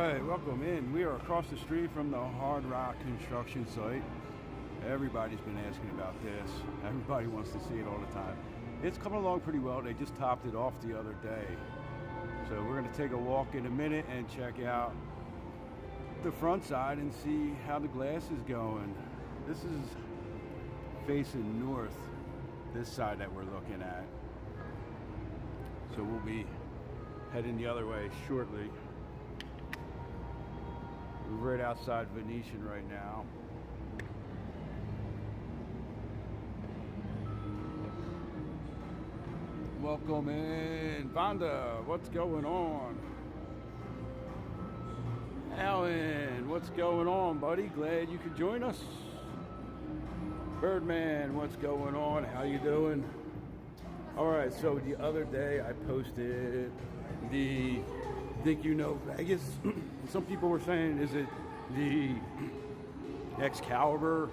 Alright, welcome in. We are across the street from the Hard Rock construction site. Everybody's been asking about this. Everybody wants to see it all the time. It's coming along pretty well. They just topped it off the other day. So we're going to take a walk in a minute and check out the front side and see how the glass is going. This is facing north, this side that we're looking at. So we'll be heading the other way shortly. We're right outside Venetian right now. Welcome in. Vonda, what's going on? Alan, what's going on, buddy? Glad you could join us. Birdman, what's going on? How you doing? Alright, so the other day I posted the Think You Know Vegas. Some people were saying, is it the Excalibur?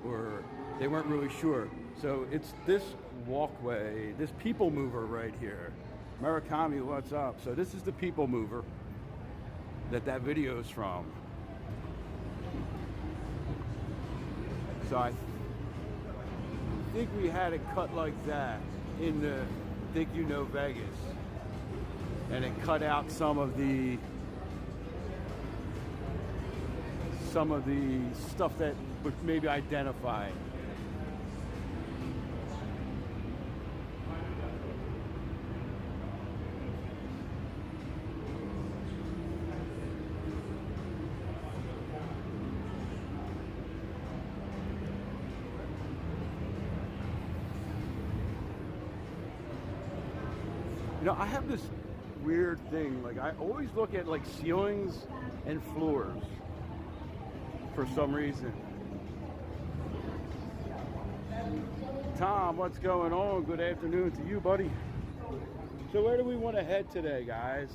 Or they weren't really sure. So it's this walkway, this people mover right here. Murakami, what's up? So this is the people mover that video is from. So I think we had it cut like that in the Think You Know Vegas. And it cut out some of the stuff that would maybe identify. You know, I have this weird thing, like I always look at like ceilings and floors for some reason. Tom, what's going on? Good afternoon to you, buddy. So where do we want to head today, guys?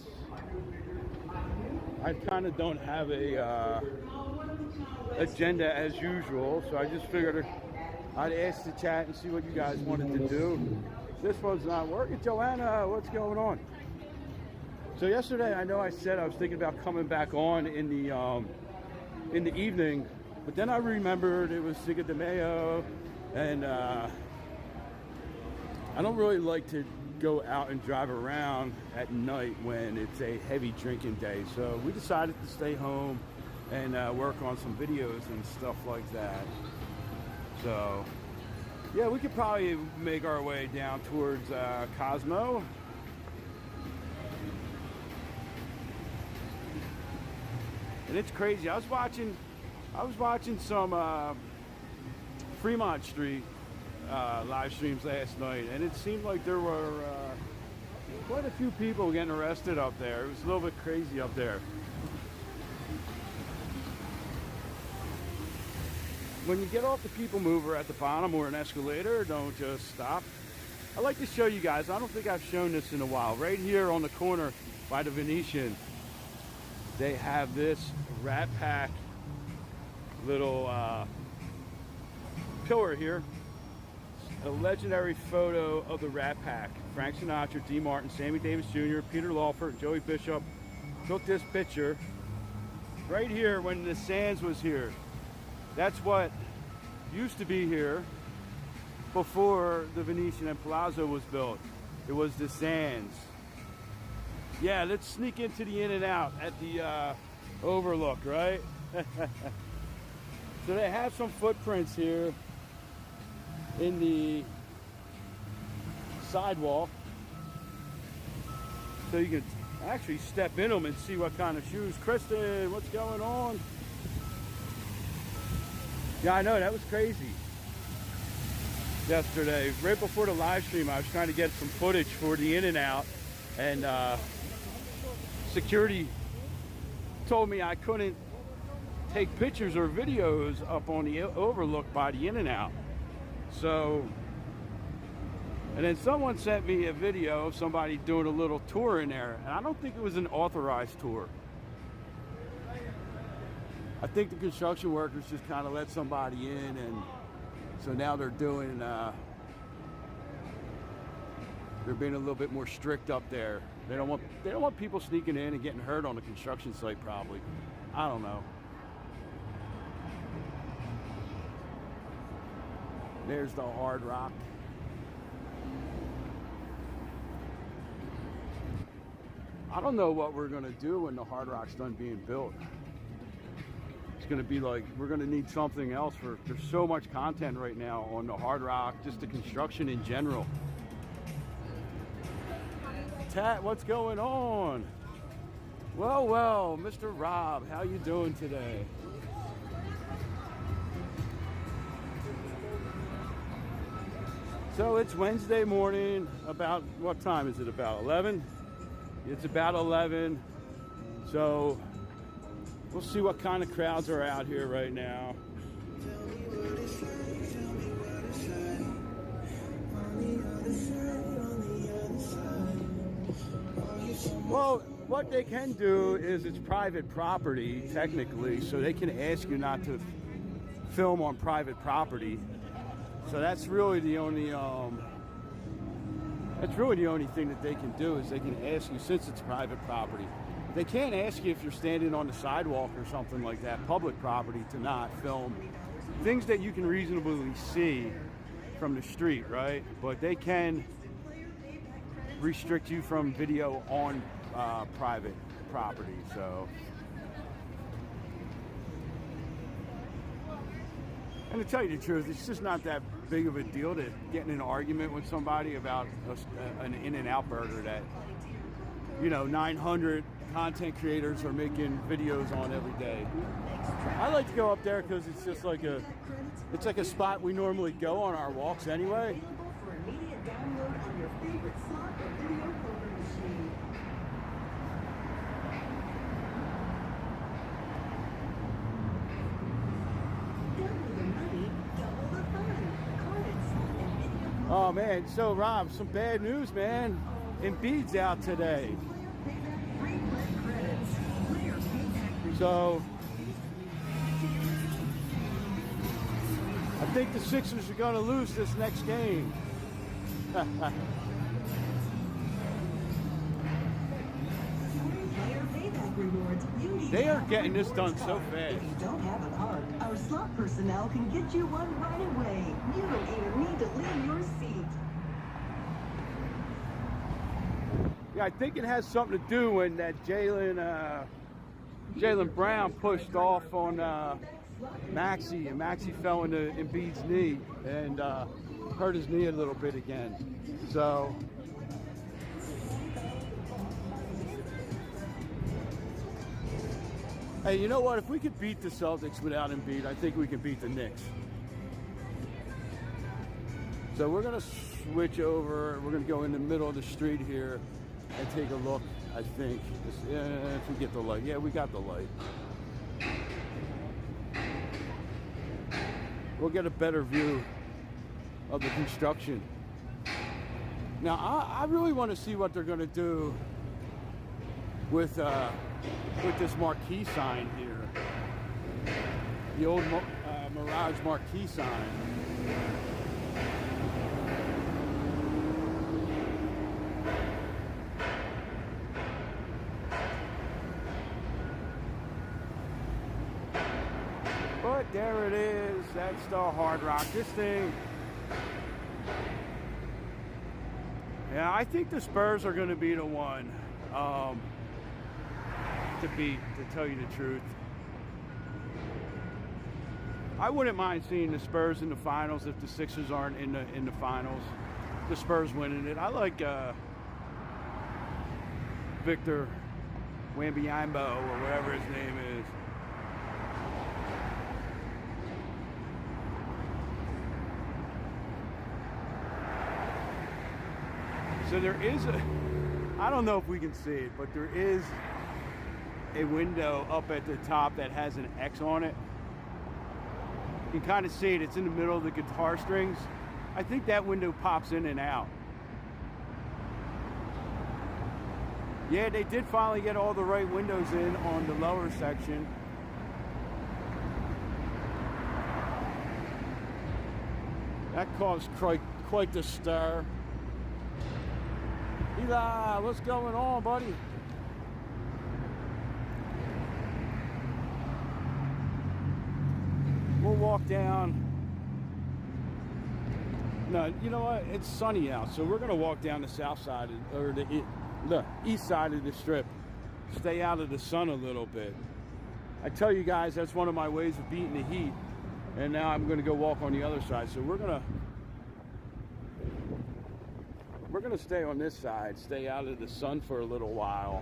I kind of don't have a agenda as usual, so I just figured I'd ask the chat and see what you guys wanted to do. This one's not working. Joanna, what's going on? So yesterday, I know I said I was thinking about coming back on in the evening, but then I remembered it was Cinco de Mayo, and I don't really like to go out and drive around at night when it's a heavy drinking day. So we decided to stay home and work on some videos and stuff like that. So yeah, we could probably make our way down towards Cosmo. And it's crazy. I was watching some Fremont Street live streams last night, and it seemed like there were quite a few people getting arrested up there. It was a little bit crazy up there. When you get off the people mover at the bottom or an escalator, don't just stop. I like to show you guys, I don't think I've shown this in a while. Right here on the corner by the Venetian, they have this Rat Pack little pillar here. A legendary photo of the Rat Pack. Frank Sinatra, D. Martin, Sammy Davis Jr., Peter Lawford, Joey Bishop took this picture right here when the Sands was here. That's what used to be here before the Venetian and Palazzo was built. It was the Sands. Yeah, let's sneak into the In and Out at the Overlook, right? So they have some footprints here in the sidewalk. So you can actually step in them and see what kind of shoes. Kristen, what's going on? Yeah, I know, that was crazy. Yesterday, right before the live stream, I was trying to get some footage for the In and Out, and security told me I couldn't take pictures or videos up on the Overlook by the In and Out. So, and then someone sent me a video of somebody doing a little tour in there, and I don't think it was an authorized tour. I think the construction workers just kind of let somebody in, and so now they're doing They're being a little bit more strict up there. They don't want people sneaking in and getting hurt on the construction site, probably. I don't know. There's the Hard Rock. I don't know what we're gonna do when the Hard Rock's done being built. It's gonna be like, we're gonna need something else there's so much content right now on the Hard Rock, just the construction in general. Tat, what's going on? Well, Mr. Rob, how you doing today? So it's Wednesday morning, about, what time is it, about 11? It's about 11, so we'll see what kind of crowds are out here right now. Well, what they can do is it's private property, technically, so they can ask you not to film on private property. So that's really the only thing that they can do, is they can ask you, since it's private property. They can't ask you if you're standing on the sidewalk or something like that, public property, to not film things that you can reasonably see from the street, right? But they can restrict you from video on private property, so. And to tell you the truth, it's just not that big of a deal to get in an argument with somebody about an In-N-Out burger that, 900 content creators are making videos on every day. I like to go up there because it's just like it's like a spot we normally go on our walks anyway. Oh man, so Rob, some bad news, man. Embiid's out today. So I think the Sixers are going to lose this next game. They are getting this done so fast. If you don't have a card, our slot personnel can get you one right away. You don't even need to leave your seat. Yeah, I think it has something to do when that Jaylen Brown pushed off on Maxey, and Maxey fell into Embiid's knee and hurt his knee a little bit again. So hey, you know what? If we could beat the Celtics without Embiid, I think we can beat the Knicks. So we're going to switch over. We're going to go in the middle of the street here and take a look, I think. If we get the light. Yeah, we got the light. We'll get a better view of the construction. Now, I really want to see what they're going to do with this marquee sign here. The old Mirage marquee sign. But there it is. That's the Hard Rock. This thing. Yeah, I think the Spurs are going to be the one to beat, to tell you the truth. I wouldn't mind seeing the Spurs in the finals if the Sixers aren't in the finals. The Spurs winning it. I like Victor Wembanyama or whatever his name is. So there is I don't know if we can see it, but there is a window up at the top that has an X on it. You can kind of see it. It's in the middle of the guitar strings. I think that window pops in and out. Yeah, they did finally get all the right windows in on the lower section. That caused quite the stir. Eli, what's going on, buddy? We'll walk down. No, you know what? It's sunny out, so we're gonna walk down the south side or the east side of the strip. Stay out of the sun a little bit. I tell you guys, that's one of my ways of beating the heat. And now I'm gonna go walk on the other side. So we're gonna stay on this side, stay out of the sun for a little while.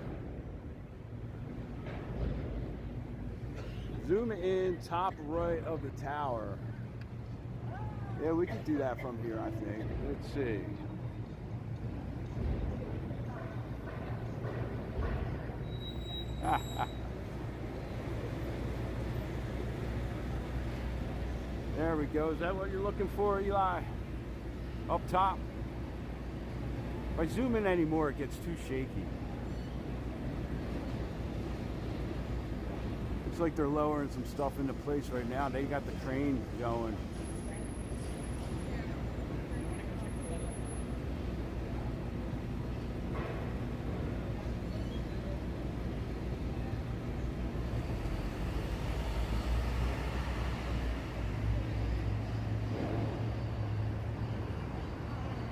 Zoom in top right of the tower. Yeah, we could do that from here, I think. Let's see. There we go. Is that what you're looking for, Eli? Up top? If I zoom in anymore, it gets too shaky. Looks like they're lowering some stuff into place right now. They got the crane going.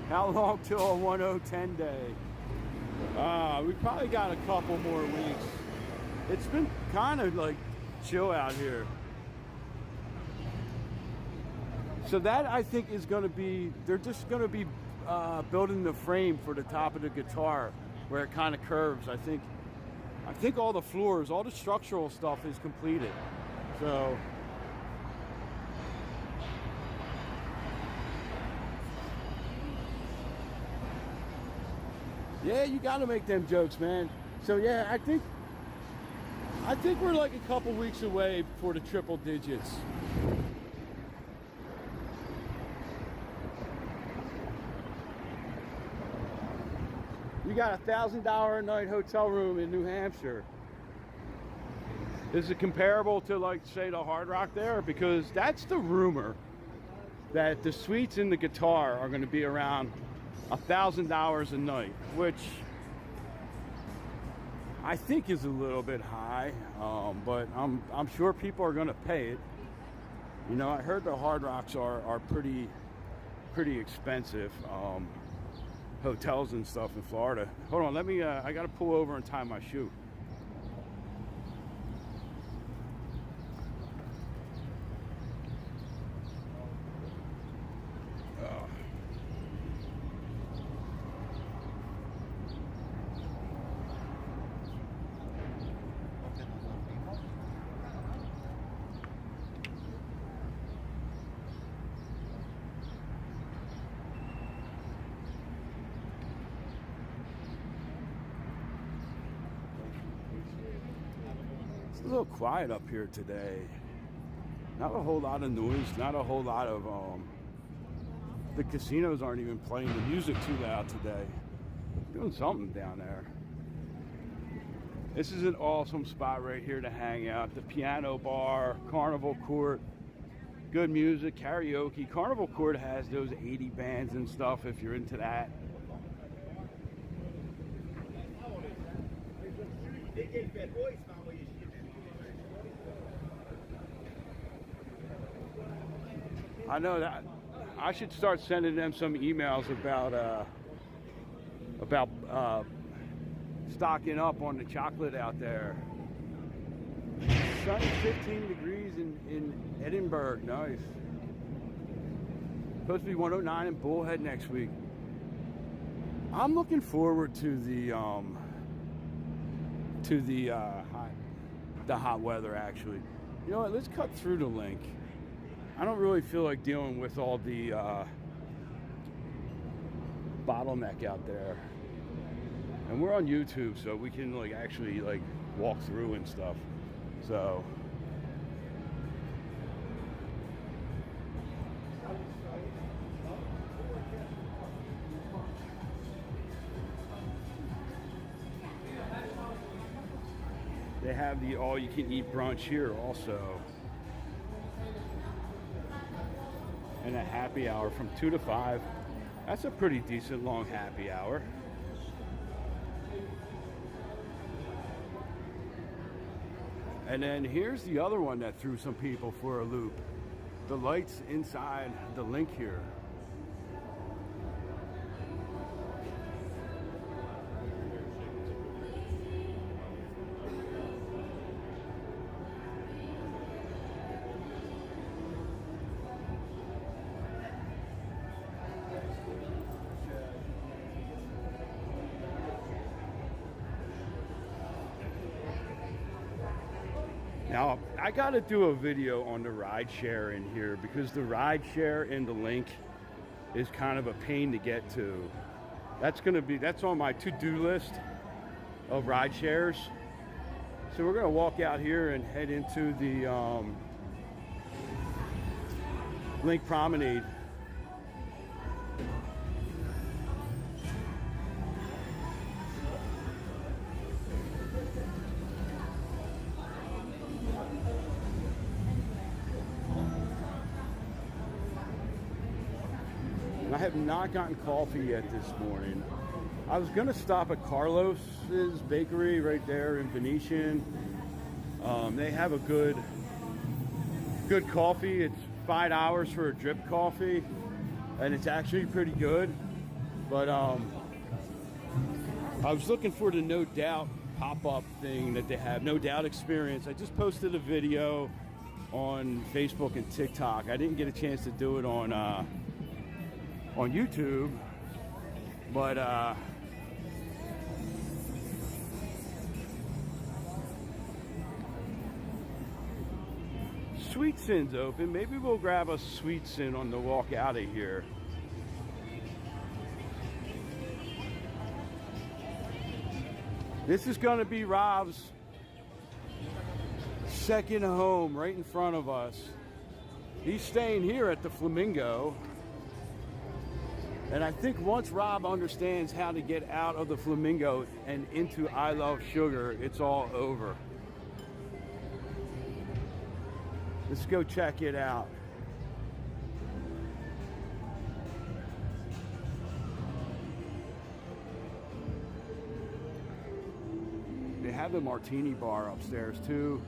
How long till a 1010 day? We probably got a couple more weeks. It's been kind of like chill out here. So that I think is going to be, they're just going to be building the frame for the top of the guitar where it kind of curves. I think all the floors, all the structural stuff is completed. So yeah, you got to make them jokes, man. So yeah, I think we're like a couple weeks away for the triple digits. You got $1,000 a night hotel room in New Hampshire. Is it comparable to, like, say, the Hard Rock there? Because that's the rumor, that the suites and the guitar are going to be around $1,000 a night, which I think is a little bit high, but I'm sure people are going to pay it. You know, I heard the Hard Rocks are pretty expensive, hotels and stuff in Florida. Hold on, let me. I got to pull over and tie my shoe. It's a little quiet up here today. Not a whole lot of noise, not a whole lot of, the casinos aren't even playing the music too loud today. Doing something down there. This is an awesome spot right here to hang out. The piano bar, Carnival Court, good music, karaoke. Carnival Court has those 80 bands and stuff if you're into that. I know that I should start sending them some emails about stocking up on the chocolate out there. Sunny, 15 degrees in Edinburgh. Nice. Supposed to be 109 in Bullhead next week. I'm looking forward to the hot weather, actually. You know what? Let's cut through the Linq. I don't really feel like dealing with all the bottleneck out there. And we're on YouTube, so we can like actually like walk through and stuff. So they have the all-you-can-eat brunch here also. And a happy hour from 2 to 5. That's a pretty decent long happy hour. And then here's the other one that threw some people for a loop. The lights inside the Linq here. Now, I got to do a video on the ride share in here because the ride share in the Linq is kind of a pain to get to. That's on my to-do list of ride shares. So we're going to walk out here and head into the Linq Promenade. I have not gotten coffee yet this morning. I was gonna stop at Carlos's bakery right there in Venetian. They have a good coffee. It's $5 for a drip coffee, and it's actually pretty good. But I was looking for the No Doubt pop-up thing that they have, No Doubt Experience. I just posted a video on Facebook and TikTok. I didn't get a chance to do it on YouTube, but Sweet Sin's open. Maybe we'll grab a Sweet Sin on the walk out of here. This is going to be Rob's second home right in front of us. He's staying here at the Flamingo. And I think once Rob understands how to get out of the Flamingo and into I Love Sugar, it's all over. Let's go check it out. They have the martini bar upstairs too,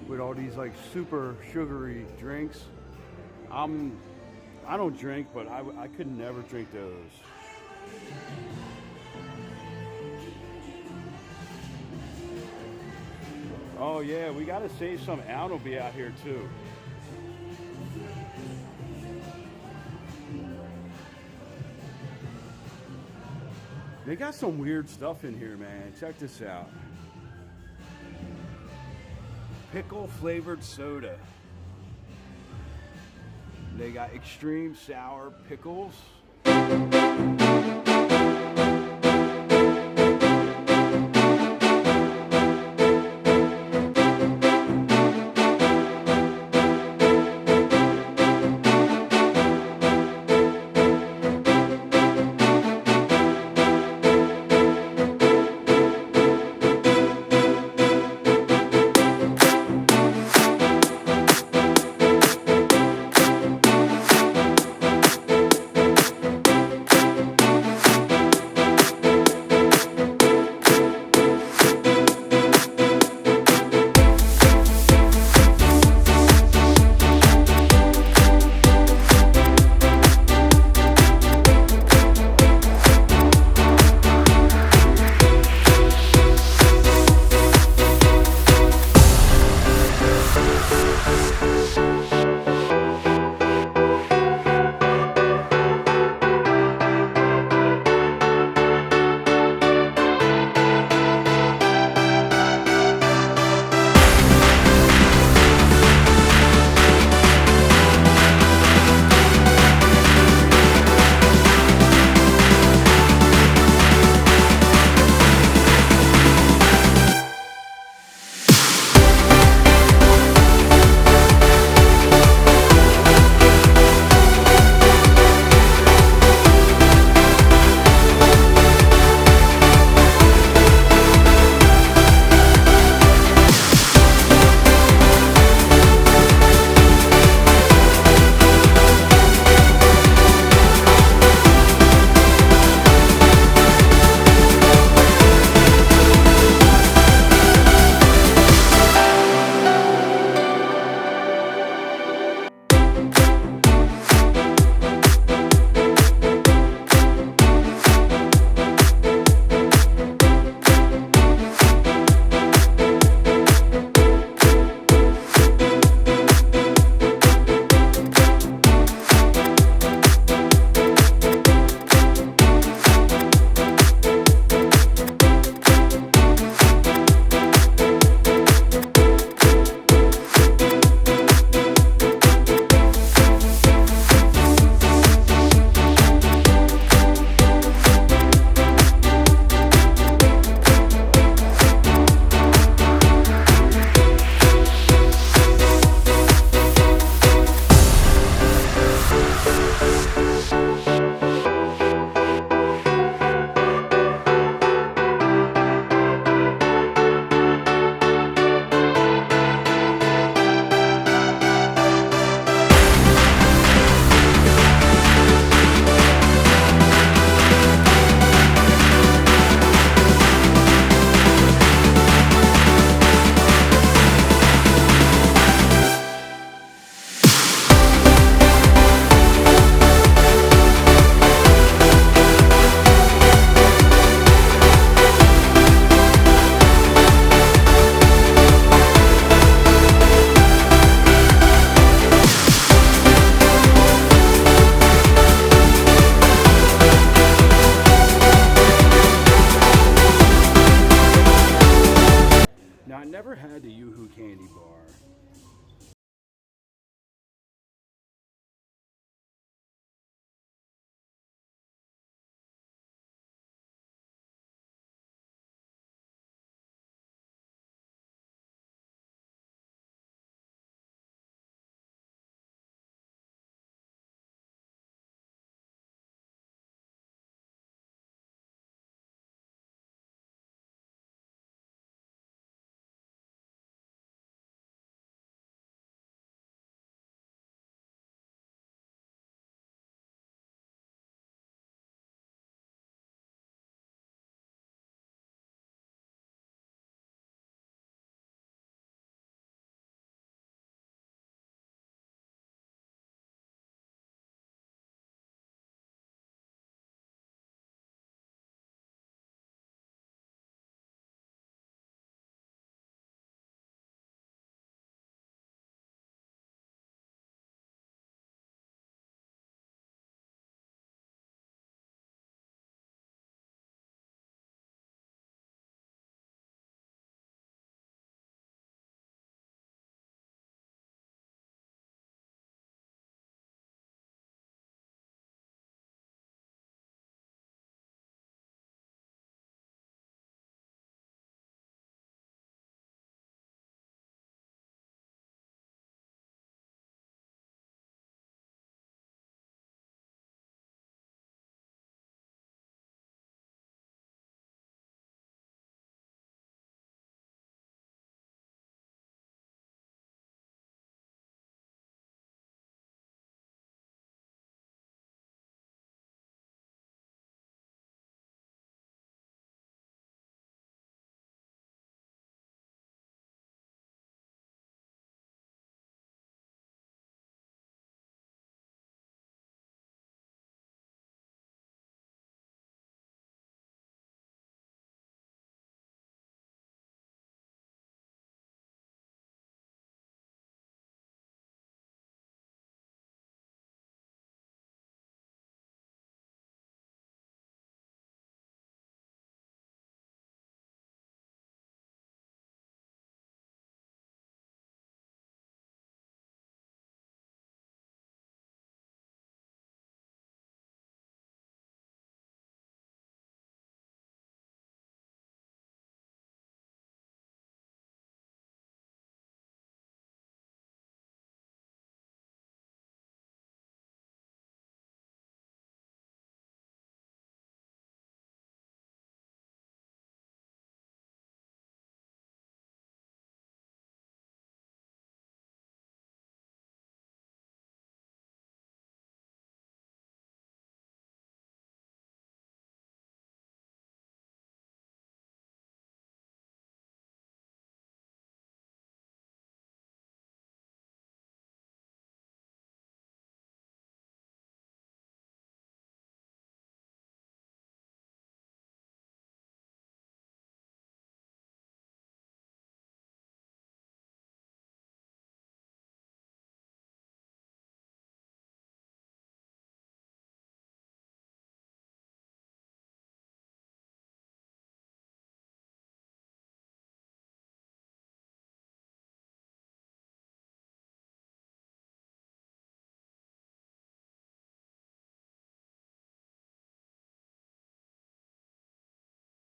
with all these like super sugary drinks. I don't drink, but I could never drink those. Oh yeah, we gotta save some. Al will be out here too. They got some weird stuff in here, man. Check this out. Pickle flavored soda. They got extreme sour pickles.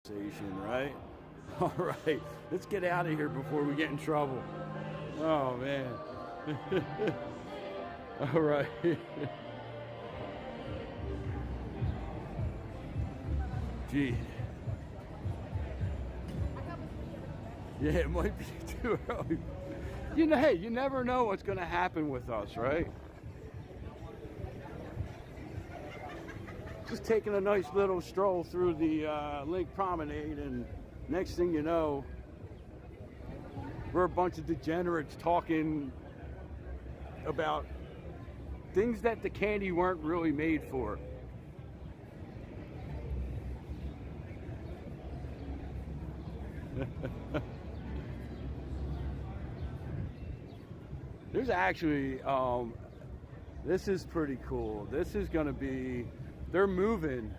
Right? All right, let's get out of here before we get in trouble. Oh man. All right. Gee. Yeah, it might be too early. You know, hey, you never know what's going to happen with us, right? Just taking a nice little stroll through the Linq Promenade, and next thing you know, we're a bunch of degenerates talking about things that the candy weren't really made for. There's actually, this is pretty cool. This is going to be, they're moving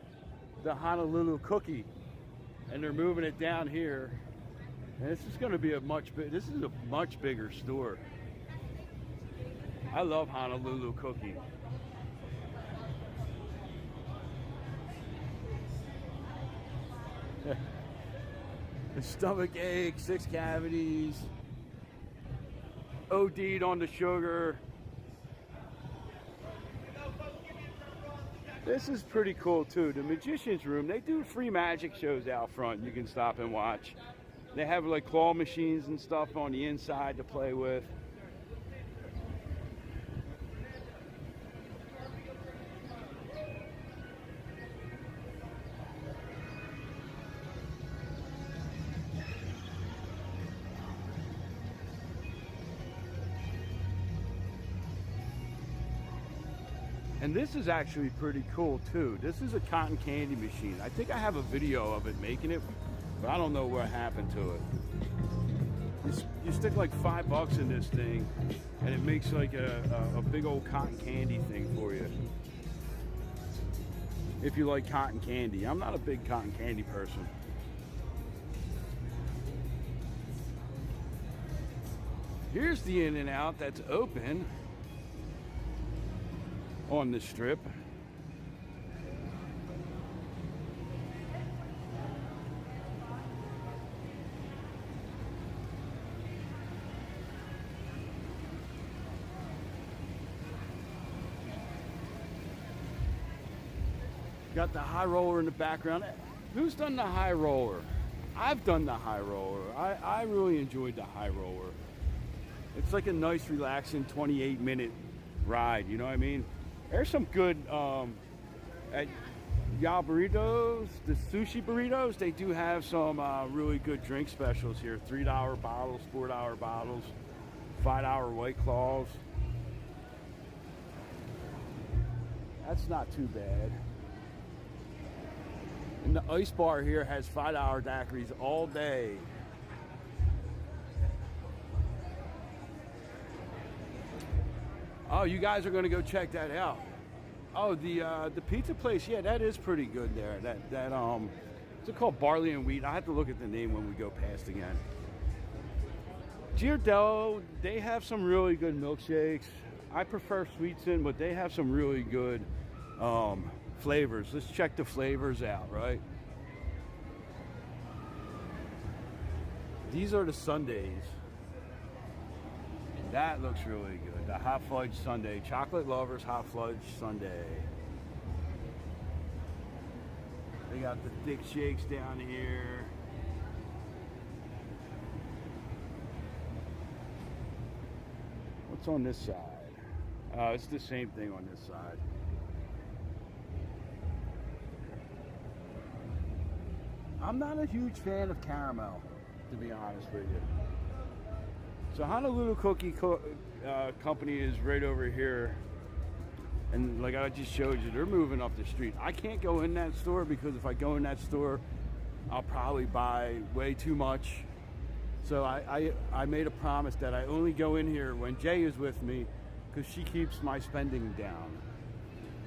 the Honolulu cookie, and they're moving it down here. And this is going to be a much bigger store. I love Honolulu cookie. The stomach ache, 6 cavities, OD'd on the sugar. This is pretty cool too. The Magician's Room, they do free magic shows out front. You can stop and watch. They have like claw machines and stuff on the inside to play with. And this is actually pretty cool too. This is a cotton candy machine. I think I have a video of it making it, but I don't know what happened to it. You stick like $5 in this thing, and it makes like a big old cotton candy thing for you. If you like cotton candy. I'm not a big cotton candy person. Here's the In-N-Out that's open on the Strip. Got the high roller in the background. Who's done the high roller? I've done the high roller. I really enjoyed the high roller. It's like a nice, relaxing 28-minute ride, you know what I mean? There's some good, at Ya Burritos, the sushi burritos, they do have some really good drink specials here. $3 bottles, $4 bottles, $5 White Claws. That's not too bad. And the ice bar here has $5 daiquiris all day. Oh, you guys are going to go check that out. Oh, the pizza place, yeah, that is pretty good there. What's it called? Barley and Wheat. I have to look at the name when we go past again. Giardello, they have some really good milkshakes. I prefer Sweetsin, but they have some really good flavors. Let's check the flavors out, right? These are the sundaes. That looks really good. The hot fudge sundae. Chocolate lovers hot fudge sundae. They got the thick shakes down here. What's on this side? It's the same thing on this side. I'm not a huge fan of caramel, to be honest with you. So Honolulu Cookie Company is right over here. And like I just showed you, they're moving up the street. I can't go in that store because if I go in that store, I'll probably buy way too much. So I made a promise that I only go in here when Jay is with me because she keeps my spending down.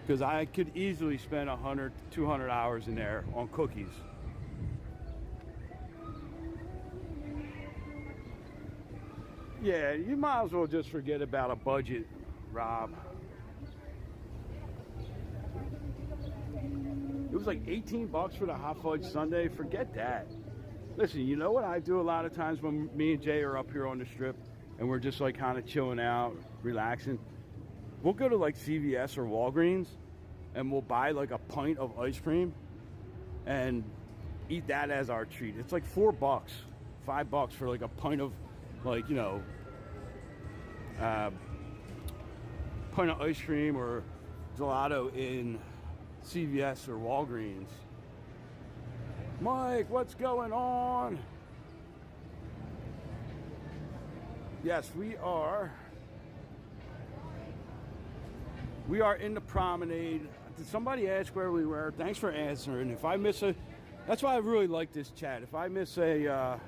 Because I could easily spend 100, 200 hours in there on cookies. Yeah, you might as well just forget about a budget, Rob. was like 18 bucks for the hot fudge sundae. Forget that. Listen, you know what I do a lot of times when me and Jay are up here on the strip and we're just like kind of chilling out, relaxing? We'll go to like CVS or Walgreens and we'll buy like a pint of ice cream and eat that as our treat. It's like $4, $5 for like a pint of, like, you know, pint of ice cream or gelato in CVS or Walgreens. Mike, what's going on? Yes, we are in the Promenade. Did somebody ask where we were? Thanks for answering. If I miss that's why I really like this chat. If I miss a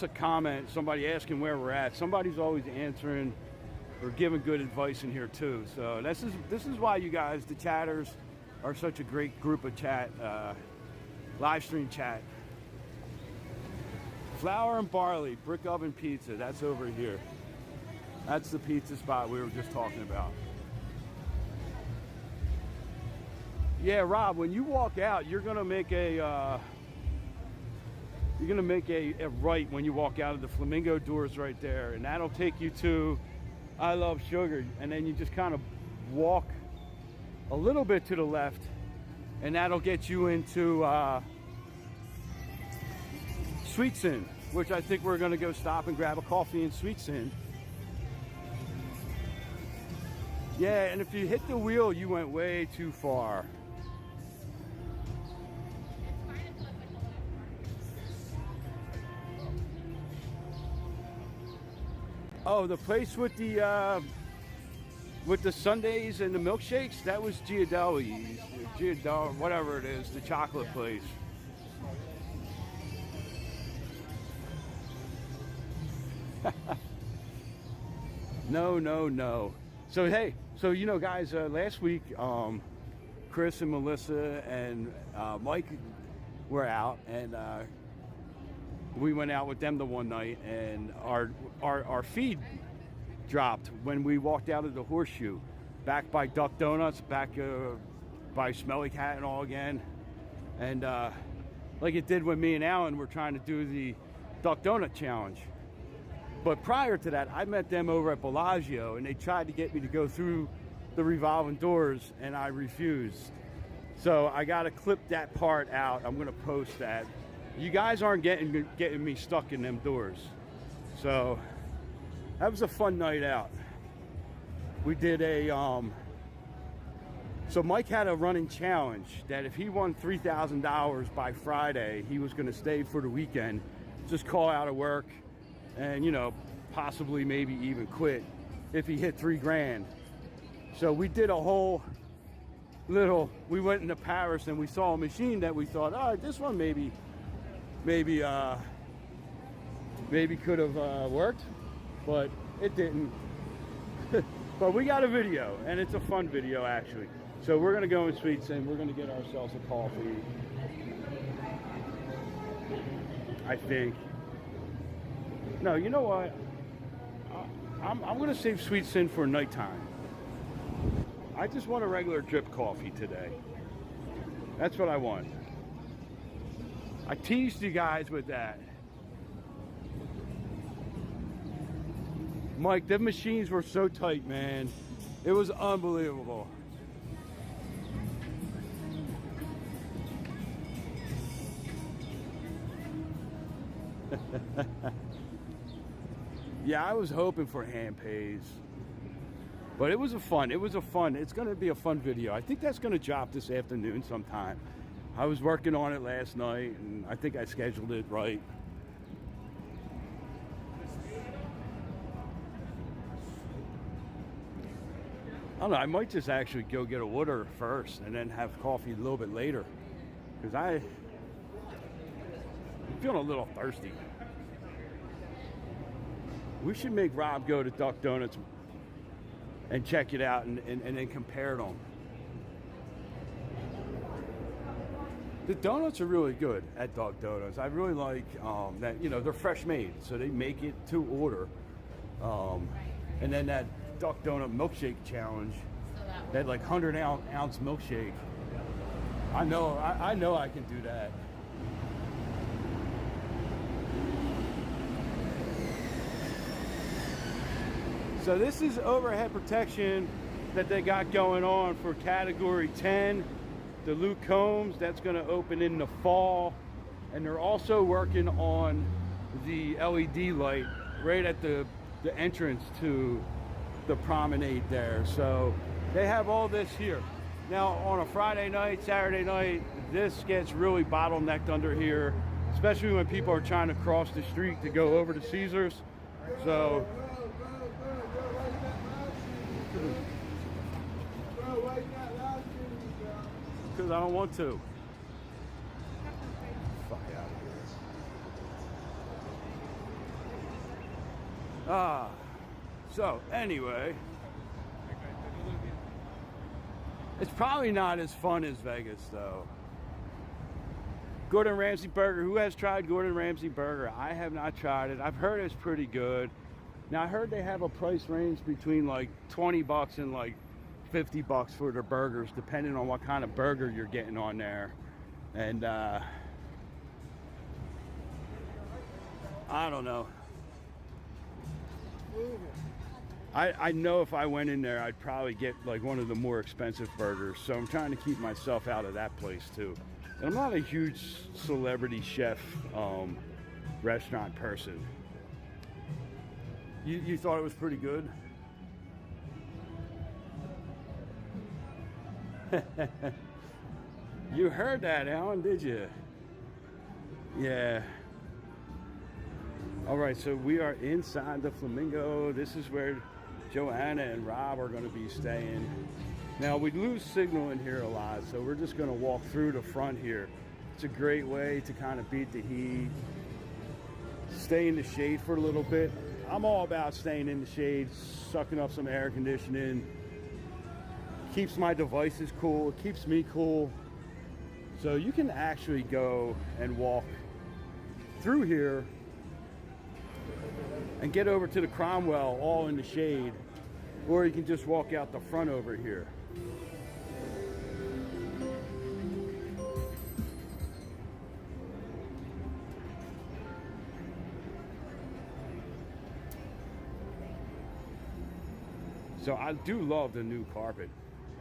comment, somebody asking where we're at, somebody's always answering or giving good advice in here too. So this is why you guys, the chatters, are such a great group of chat. Live stream chat. Flour and barley, brick oven pizza. That's over here. That's the pizza spot we were just talking about. Yeah, Rob, when you walk out, you're gonna make a right when you walk out of the Flamingo doors right there, and that'll take you to I Love Sugar, and then you just kind of walk a little bit to the left, and that'll get you into Sweet Sin, which I think we're gonna go stop and grab a coffee in Sweet Sin. Yeah, and if you hit the wheel, you went way too far. Oh, the place with the sundaes and the milkshakes, that was Giardelli's, whatever it is, the chocolate place. No. So hey, you know, guys, last week, Chris and Melissa and Mike were out, and we went out with them the one night, and our feed dropped when we walked out of the Horseshoe, back by Duck Donuts, back by Smelly Cat and all again, and like it did when me and Alan were trying to do the Duck Donut Challenge. But prior to that, I met them over at Bellagio, and they tried to get me to go through the revolving doors, and I refused. So I got to clip that part out. I'm going to post that. You guys aren't getting me stuck in them doors. So that was a fun night out. We did so Mike had a running challenge that if he won $3,000 by Friday, he was going to stay for the weekend, just call out of work, and, you know, possibly maybe even quit if he hit $3 grand. So we did a whole we went into Paris and we saw a machine that we thought, all right, this one maybe could have worked, but it didn't. But we got a video, and it's a fun video actually. So we're gonna go in Sweet Sin. We're gonna get ourselves a coffee, I think. No, you know what? I'm gonna save Sweet Sin for nighttime. I just want a regular drip coffee today. That's what I want. I teased you guys with that. Mike, them machines were so tight, man. It was unbelievable. Yeah, I was hoping for hand pays. But it was it's going to be a fun video. I think that's going to drop this afternoon sometime. I was working on it last night, and I think I scheduled it right. I don't know, I might just actually go get a water first and then have coffee a little bit later. Because I'm feeling a little thirsty. We should make Rob go to Duck Donuts and check it out and then compare them. The donuts are really good at Duck Donuts. I really like that, you know, they're fresh made, so they make it to order. And then that Duck Donut milkshake challenge, that like 100 ounce milkshake, I know I can do that. So this is overhead protection that they got going on for category 10. The Luke Combs, that's going to open in the fall. And they're also working on the LED light right at the entrance to the promenade there. So they have all this here. Now on a Friday night, Saturday night, this gets really bottlenecked under here, especially when people are trying to cross the street to go over to Caesars. So because I don't want to. Fuck out of here. So anyway, it's probably not as fun as Vegas though. Gordon Ramsay burger. Who has tried Gordon Ramsay burger? I have not tried it. I've heard it's pretty good. Now I heard they have a price range between like 20 bucks and like 50 bucks for their burgers, depending on what kind of burger you're getting on there. And I don't know. I know if I went in there, I'd probably get like one of the more expensive burgers. So I'm trying to keep myself out of that place too. And I'm not a huge celebrity chef restaurant person. You thought it was pretty good? You heard that, Alan, did you? Yeah. All right, so we are inside the Flamingo. This is where Joanna and Rob are going to be staying. Now, we lose signal in here a lot, so we're just going to walk through the front here. It's a great way to kind of beat the heat, stay in the shade for a little bit. I'm all about staying in the shade, sucking up some air conditioning. Keeps my devices cool, it keeps me cool. So you can actually go and walk through here and get over to the Cromwell all in the shade, or you can just walk out the front over here. So I do love the new carpet,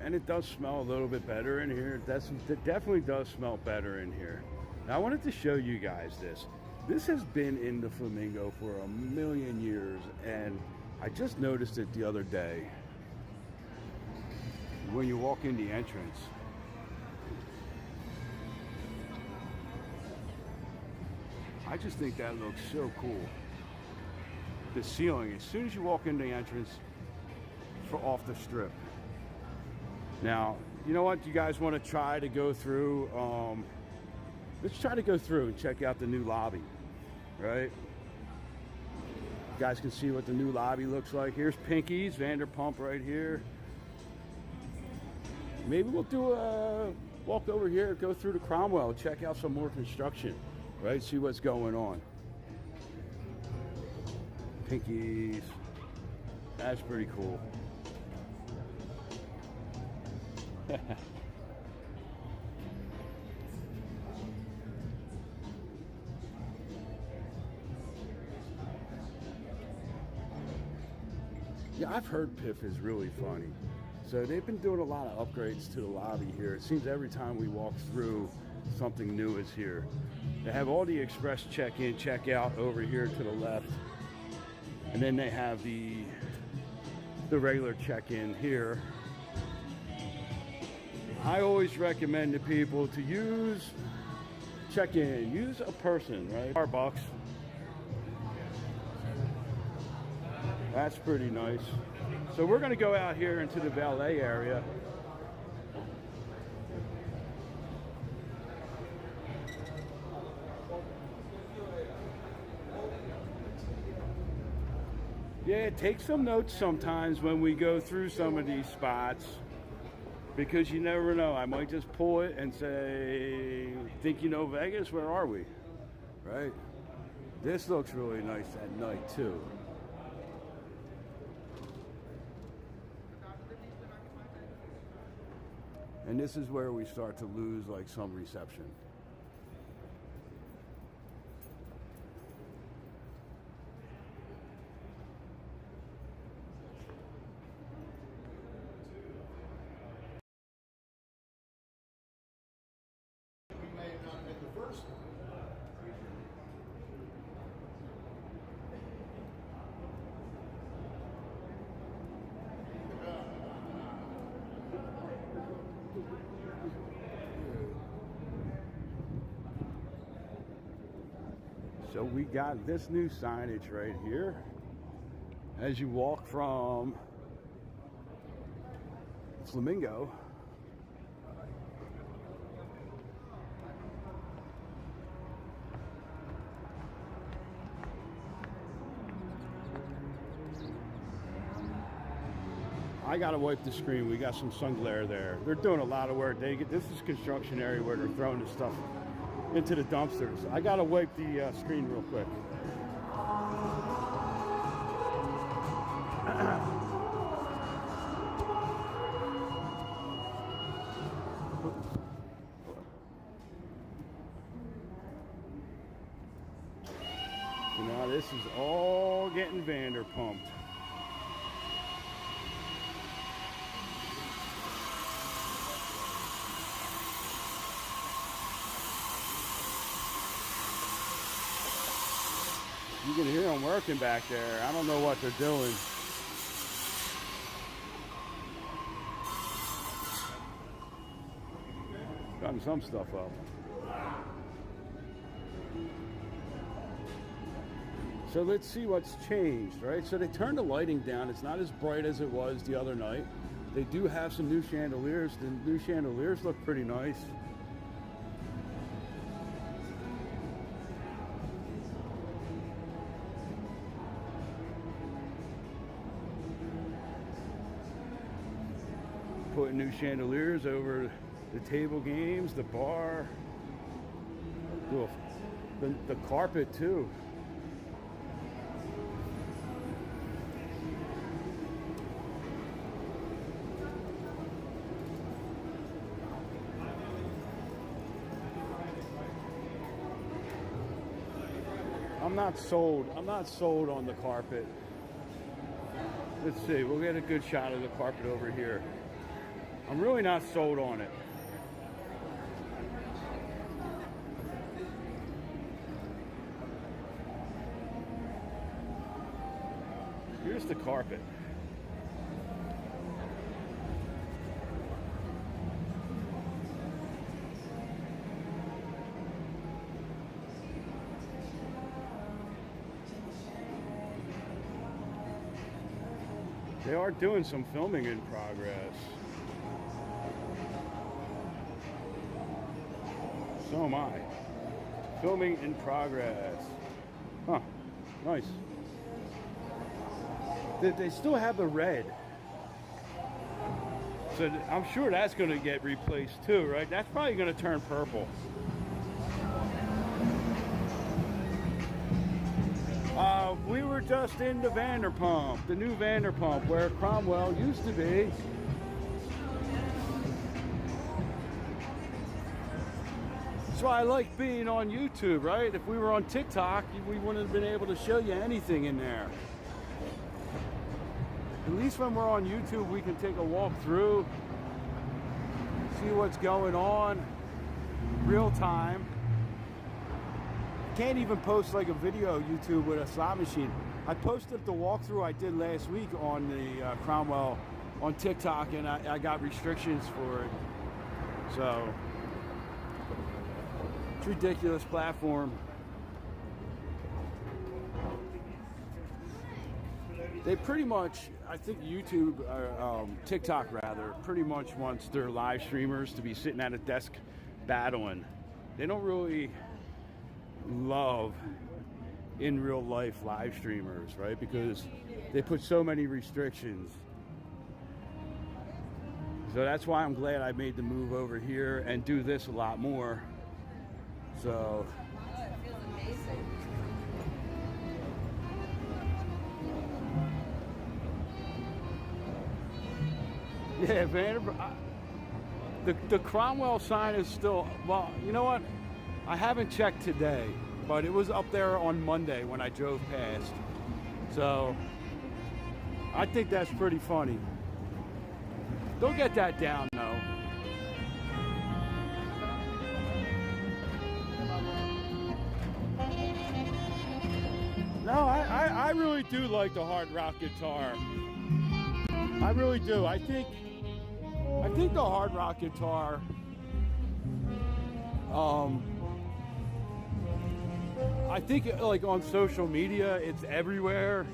and it does smell a little bit better in here. It definitely does smell better in here. Now I wanted to show you guys this. This has been in the Flamingo for a million years, and I just noticed it the other day. When you walk in the entrance, I just think that looks so cool. The ceiling, as soon as you walk in the entrance, off the strip. Now, you know what? You guys want to try to go through? Let's try to go through and check out the new lobby, right? You guys can see what the new lobby looks like. Here's Pinky's, Vanderpump right here. Maybe we'll do a walk over here, go through the Cromwell, check out some more construction, right? See what's going on. Pinky's. That's pretty cool. Yeah, I've heard Piff is really funny. So they've been doing a lot of upgrades to the lobby here. It seems every time we walk through, something new is here. They have all the express check-in, check-out over here to the left. And then they have the regular check-in here. I always recommend to people to use check-in, use a person, right? Starbucks. That's pretty nice. So we're going to go out here into the valet area. Yeah, take some notes sometimes when we go through some of these spots, because you never know. I might just pull it and say, think you know Vegas? Where are we? Right? This looks really nice at night too. And this is where we start to lose like some reception. We may have not been the first. So we got this new signage right here as you walk from Flamingo. I gotta wipe the screen. We got some sun glare there. They're doing a lot of work. This is construction area where they're throwing the stuff into the dumpsters. I gotta wipe the screen real quick. So now this is all getting Vanderpumped. You can hear them working back there. I don't know what they're doing. Gotten some stuff up. So let's see what's changed, right? So they turned the lighting down. It's not as bright as it was the other night. They do have some new chandeliers. The new chandeliers look pretty nice. Putting new chandeliers over the table games, the bar, the carpet too. I'm not sold. I'm not sold on the carpet. Let's see. We'll get a good shot of the carpet over here. I'm really not sold on it. Here's the carpet. They are doing some filming in progress. So am I. Filming in progress. Huh. Nice. They still have the red. So I'm sure that's going to get replaced too, right? That's probably going to turn purple. We were just in the Vanderpump, the new Vanderpump, where Cromwell used to be. That's why I like being on YouTube, right? If we were on TikTok, we wouldn't have been able to show you anything in there. At least when we're on YouTube, we can take a walk through, see what's going on, real time. Can't even post like a video YouTube with a slot machine. I posted the walkthrough I did last week on the Cromwell on TikTok, and I got restrictions for it. So it's a ridiculous platform. They pretty much, I think YouTube, TikTok rather, pretty much wants their live streamers to be sitting at a desk battling. They don't really love in real life live streamers, right? Because they put so many restrictions. So that's why I'm glad I made the move over here and do this a lot more. So it feels amazing. Yeah, Vanderpump. The Cromwell sign is still, well, you know what? I haven't checked today, but it was up there on Monday when I drove past. So I think that's pretty funny. They'll get that down though. No, I really do like the hard rock guitar. I really do. I think the hard rock guitar, I think like on social media, it's everywhere.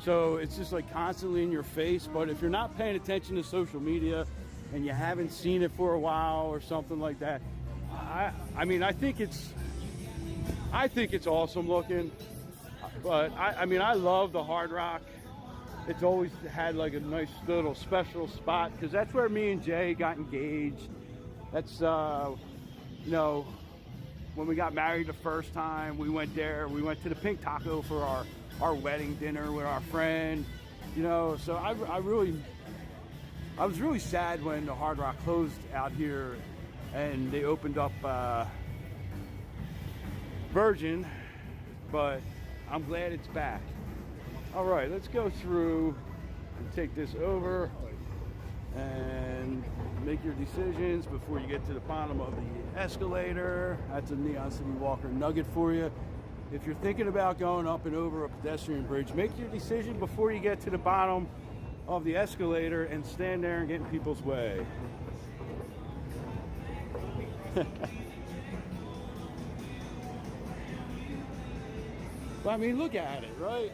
So it's just like constantly in your face. But if you're not paying attention to social media and you haven't seen it for a while or something like that, I mean, I think it's awesome looking. But I mean, I love the hard rock. It's always had like a nice little special spot because that's where me and Jay got engaged. That's, you know, when we got married the first time, we went there. We went to the Pink Taco for our wedding dinner with our friend, you know. So I was really sad when the Hard Rock closed out here and they opened up Virgin, but I'm glad it's back. All right, let's go through and take this over and make your decisions before you get to the bottom of the escalator. That's a Neon City Walker nugget for you. If you're thinking about going up and over a pedestrian bridge, make your decision before you get to the bottom of the escalator and stand there and get in people's way. But I mean, look at it, right?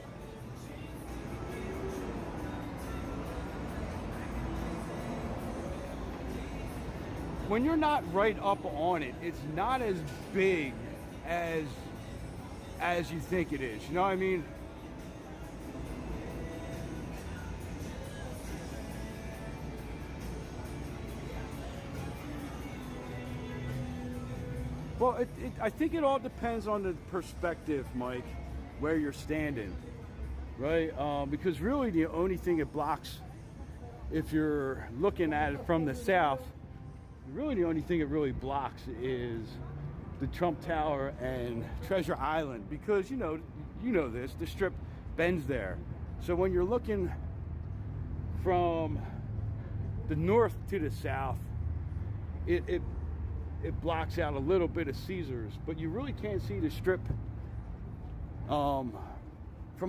When you're not right up on it, it's not as big as you think it is. You know what I mean? Well, I think it all depends on the perspective, Mike, where you're standing, right? Because really the only thing it blocks, if you're looking at it from the south, really the only thing it really blocks is the Trump Tower and Treasure Island, because you know this, the Strip bends there. So when you're looking from the north to the south, it blocks out a little bit of Caesars, but you really can't see the Strip from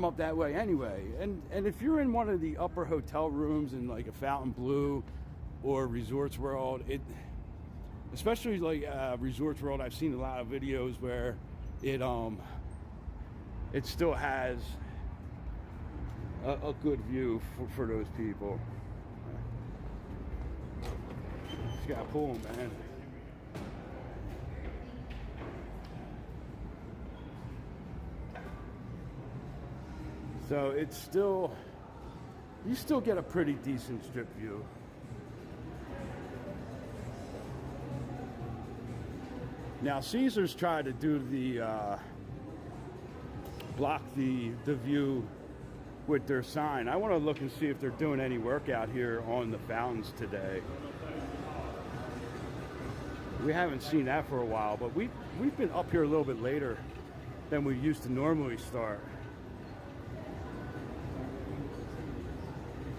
up that way anyway. And if you're in one of the upper hotel rooms in like a Fontainebleau or Resorts World, especially like Resorts World, I've seen a lot of videos where it still has a good view for those people. Just gotta pull them, man. So it's still, you still get a pretty decent Strip view. Now Caesars tried to do the block the view with their sign. I want to look and see if they're doing any work out here on the fountains today. We haven't seen that for a while, but we've been up here a little bit later than we used to normally start.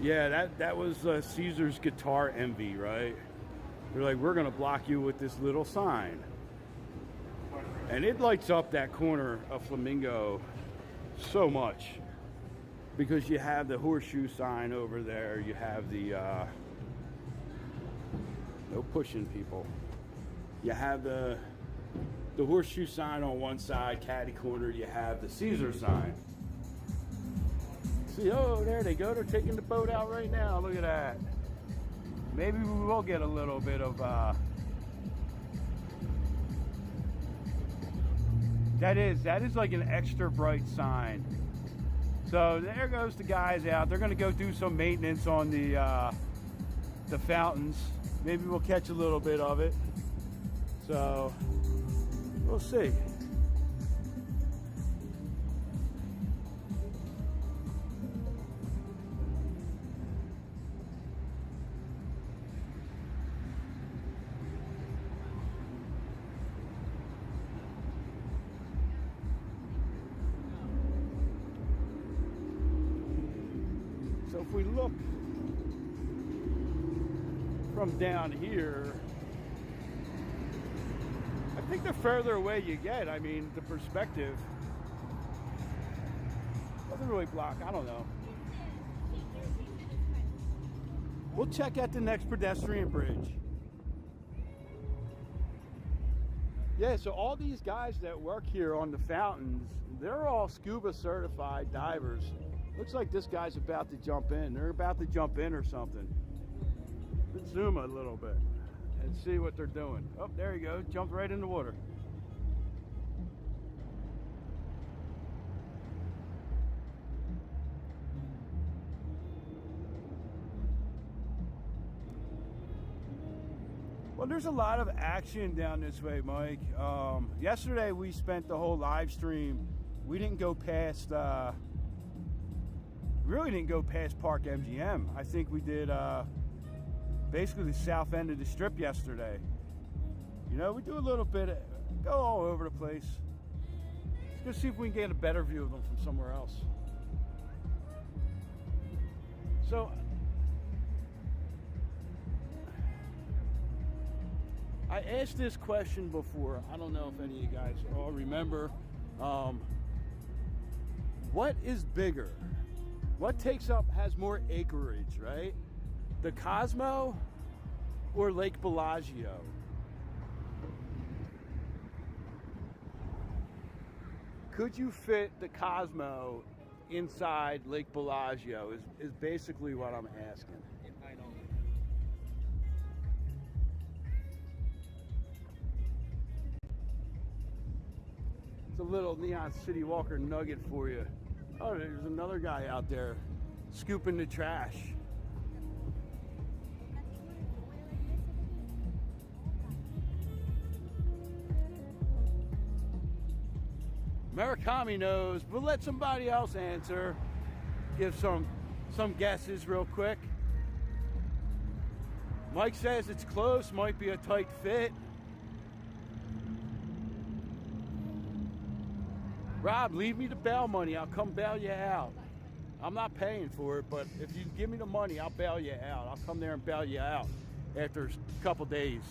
Yeah, that was Caesar's guitar envy, right? They're like, we're gonna block you with this little sign. And it lights up that corner of Flamingo so much, because you have the horseshoe sign over there, you have the no pushing people, you have the horseshoe sign on one side, catty corner, you have the Caesar sign. See, oh, there they go, they're taking the boat out right now. Look at that. Maybe we will get a little bit of that is like an extra bright sign. So there goes the guys out. They're gonna go do some maintenance on the fountains. Maybe we'll catch a little bit of it. So we'll see. if we look from down here, I think the further away you get, I mean, the perspective doesn't really block. I don't know. We'll check at the next pedestrian bridge. Yeah, so all these guys that work here on the fountains, they're all scuba certified divers. Looks like this guy's about to jump in. They're about to jump in or something. Let's zoom a little bit and see what they're doing. Oh, there you go. Jumped right in the water. Well, there's a lot of action down this way, Mike. Yesterday we spent the whole live stream. We didn't go past, really didn't go past Park MGM. I think we did basically the south end of the strip yesterday. You know, we do a little bit, go all over the place. Let's go see if we can get a better view of them from somewhere else. So, I asked this question before. I don't know if any of you guys all remember. What is bigger? What has more acreage, right? The Cosmo or Lake Bellagio? Could you fit the Cosmo inside Lake Bellagio is basically what I'm asking. It's a little Neon City Walker nugget for you. Oh, there's another guy out there scooping the trash. Murakami knows. We'll let somebody else answer. Give some guesses real quick. Mike says it's close, might be a tight fit. Rob, leave me the bail money. I'll come bail you out. I'm not paying for it, but if you give me the money, I'll bail you out. I'll come there and bail you out after a couple days.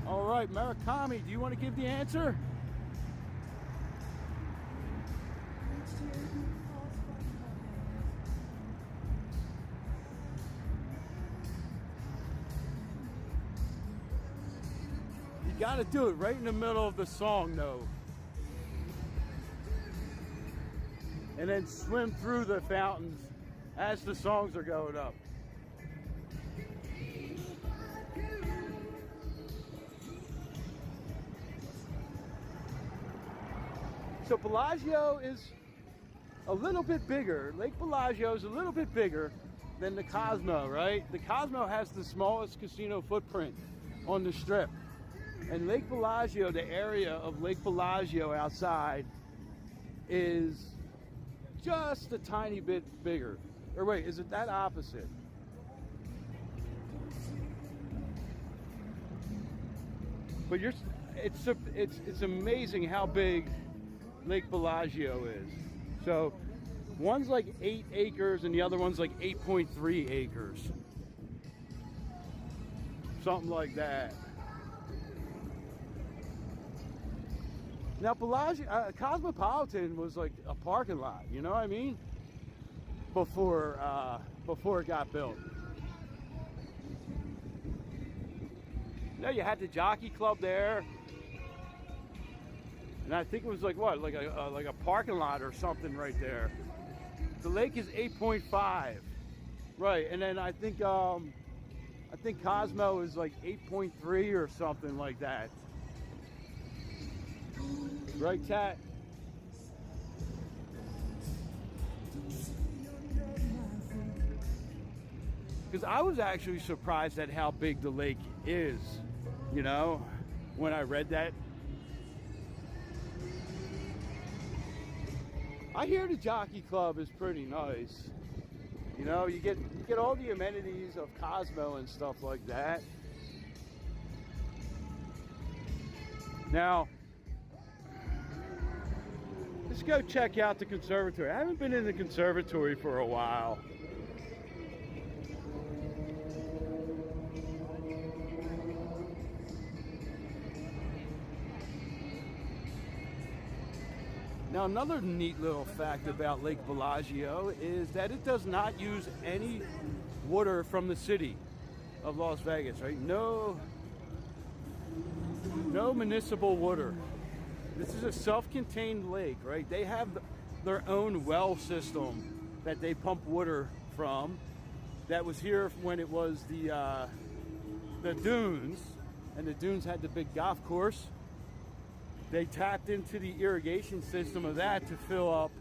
All right, Murakami, do you want to give the answer? You got to do it right in the middle of the song, though. And then swim through the fountains as the songs are going up. So Bellagio is a little bit bigger. Lake Bellagio is a little bit bigger than the Cosmo, right? The Cosmo has the smallest casino footprint on the strip. And Lake Bellagio, the area of Lake Bellagio outside, is just a tiny bit bigger. Or wait, is it that opposite? But it's amazing how big Lake Bellagio is. So one's like 8 acres and the other one's like 8.3 acres. Something like that. Now Bellagio, Cosmopolitan was like a parking lot, you know what I mean? Before it got built. You know, you had the jockey club there. And I think it was like what, like a parking lot or something right there. The lake is 8.5, right? And then I think Cosmo is like 8.3 or something like that. Right, Tat? Because I was actually surprised at how big the lake is, you know, when I read that. I hear the jockey club is pretty nice. You know, you get all the amenities of Cosmo and stuff like that. Now, let's go check out the conservatory. I haven't been in the conservatory for a while. Now, another neat little fact about Lake Bellagio is that it does not use any water from the city of Las Vegas, right? No municipal water. This is a self-contained lake, right? They have their own well system that they pump water from. That was here when it was the dunes, and the dunes had the big golf course. They tapped into the irrigation system of that to fill up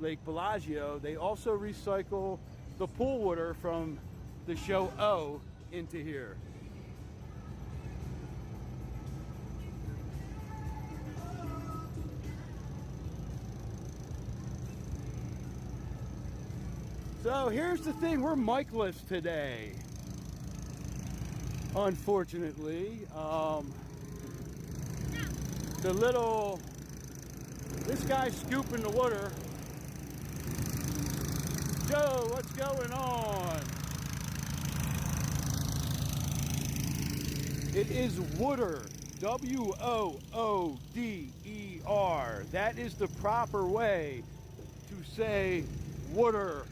Lake Bellagio. They also recycle the pool water from the show O into here. So here's the thing, we're mic-less today. Unfortunately, this guy's scooping the water. Joe, what's going on? It is water, W-O-O-D-E-R. That is the proper way to say water.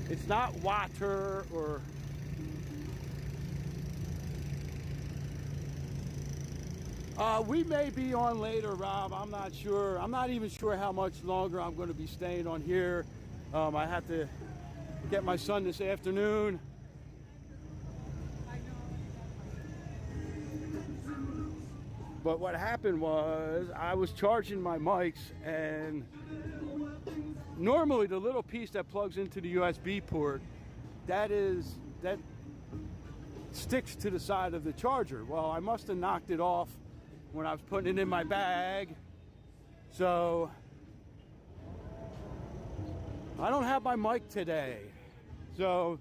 It's not water or... we may be on later, Rob. I'm not sure. I'm not even sure how much longer I'm going to be staying on here. I have to get my son this afternoon. But what happened was I was charging my mics, and normally the little piece that plugs into the USB port, that sticks to the side of the charger. Well, I must have knocked it off when I was putting it in my bag. So I don't have my mic today. So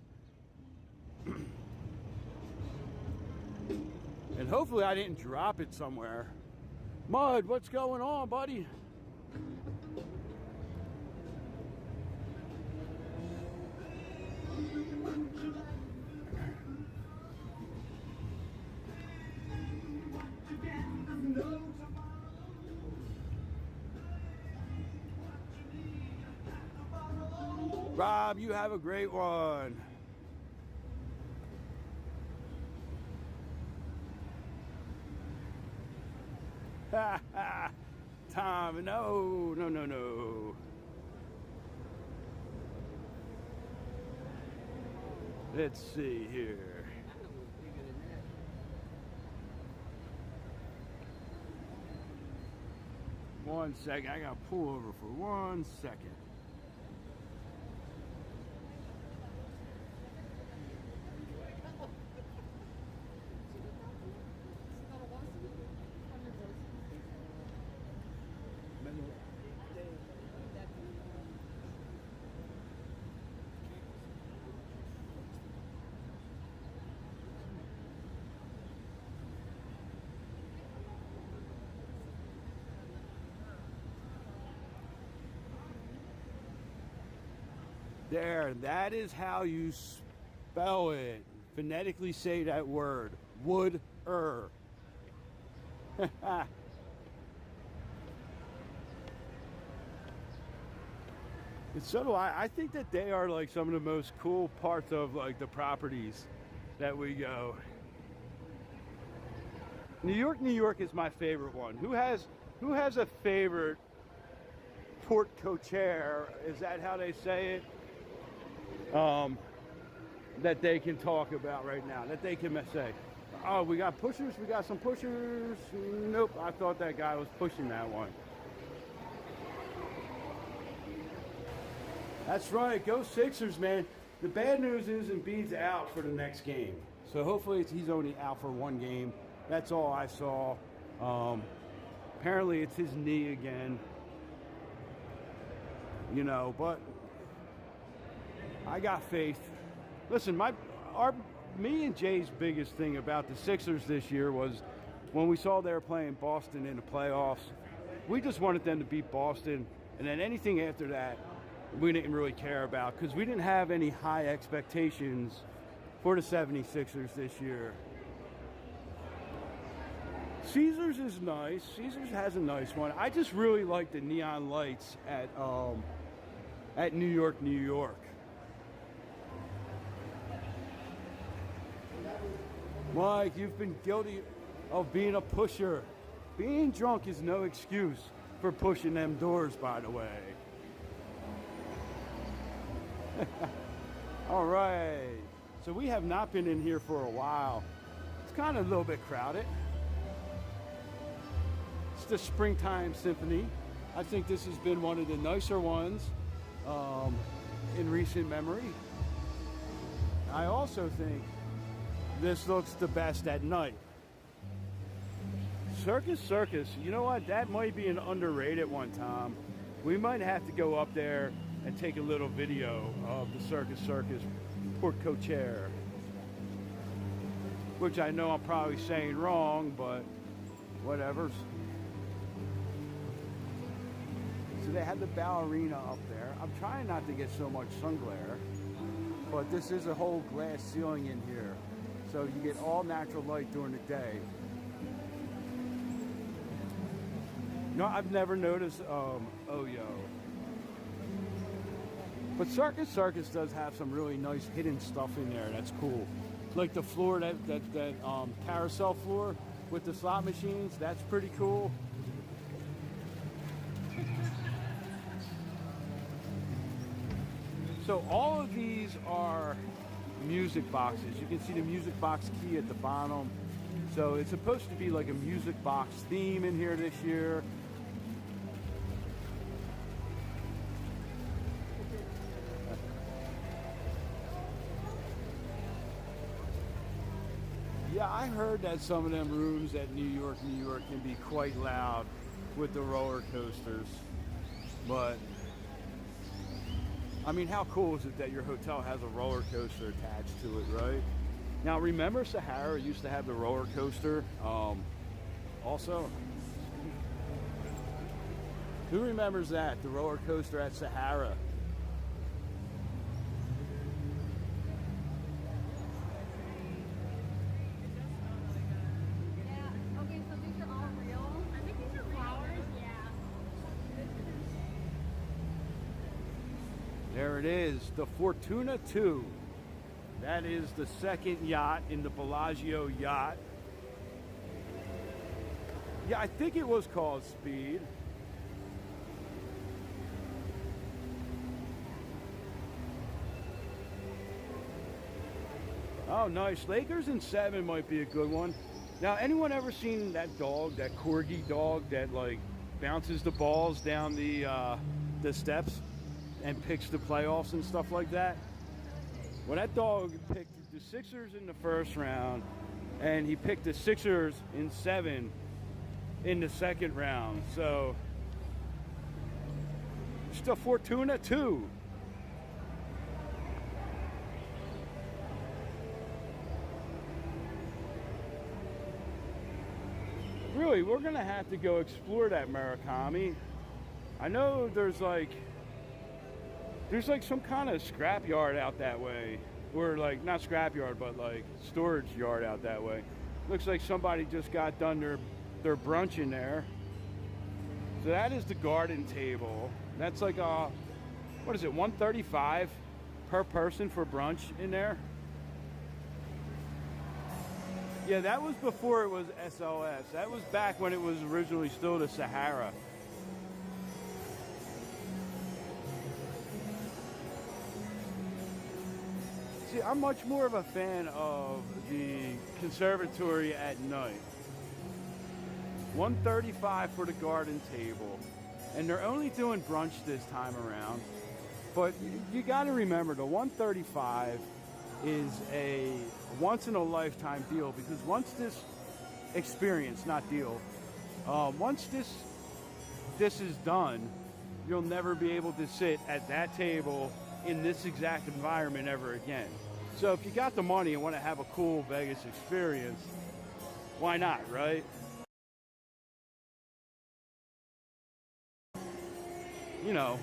and hopefully I didn't drop it somewhere. Mud, what's going on, buddy? Rob, you have a great one. Ha ha. Tom, no. Let's see here. One second, I gotta pull over for 1 second. There, that is how you spell it. Phonetically say that word. Wood-er. And so do I. I think that they are like some of the most cool parts of like the properties that we go. New York is my favorite one. Who has a favorite porte cochere? Is that how they say it? That they can talk about right now, that they can say, oh, we got pushers, we got some pushers. Nope, I thought that guy was pushing that one. That's right, go Sixers, man. The bad news is Embiid's out for the next game. So hopefully he's only out for one game. That's all I saw. Apparently it's his knee again. You know, but I got faith. Listen, me and Jay's biggest thing about the Sixers this year was when we saw they were playing Boston in the playoffs, we just wanted them to beat Boston, and then anything after that, we didn't really care about because we didn't have any high expectations for the 76ers this year. Caesars is nice. Caesars has a nice one. I just really like the neon lights at New York, New York. Mike, you've been guilty of being a pusher. Being drunk is no excuse for pushing them doors, by the way. All right. So we have not been in here for a while. It's kind of a little bit crowded. It's the Springtime Symphony. I think this has been one of the nicer ones in recent memory. I also think this looks the best at night. Circus, you know what? That might be an underrated one, Tom. We might have to go up there and take a little video of the Circus Port Cochere. Which I know I'm probably saying wrong, but whatever. So they had the ballerina up there. I'm trying not to get so much sun glare, but this is a whole glass ceiling in here. So you get all natural light during the day. No, I've never noticed Oyo. But Circus does have some really nice hidden stuff in there that's cool. Like the floor, that carousel floor with the slot machines, that's pretty cool. So all of these are music boxes. You can see the music box key at the bottom. So it's supposed to be like a music box theme in here this year. Yeah, I heard that some of them rooms at New York can be quite loud with the roller coasters. But I mean, how cool is it that your hotel has a roller coaster attached to it, right? Now, remember Sahara used to have the roller coaster also? Who remembers that, the roller coaster at Sahara? Yeah. Okay, so these are all real. I think these are flowers. Yeah. There it is, the Fortuna 2. That is the second yacht in the Bellagio yacht. Yeah, I think it was called Speed. Oh, nice. Lakers in 7 might be a good one. Now, anyone ever seen that dog, that corgi dog that like bounces the balls down the steps and picks the playoffs and stuff like that? Well, that dog picked the Sixers in the first round, and he picked the Sixers in 7 in the second round. So it's the Fortuna 2. Really, we're gonna have to go explore that Murakami. I know there's like some kind of scrap yard out that way, or like not scrap yard, but like storage yard out that way. Looks like somebody just got done their brunch in there. So that is the garden table. That's like what is it, $135 per person for brunch in there? Yeah, that was before it was SLS. That was back when it was originally still the Sahara. See, I'm much more of a fan of the conservatory at night. $135 for the garden table. And they're only doing brunch this time around. But you got to remember, the $135 is a once-in-a-lifetime deal, because once this experience, not deal, once this is done, you'll never be able to sit at that table in this exact environment ever again. So if you got the money and want to have a cool Vegas experience, why not, right? you know,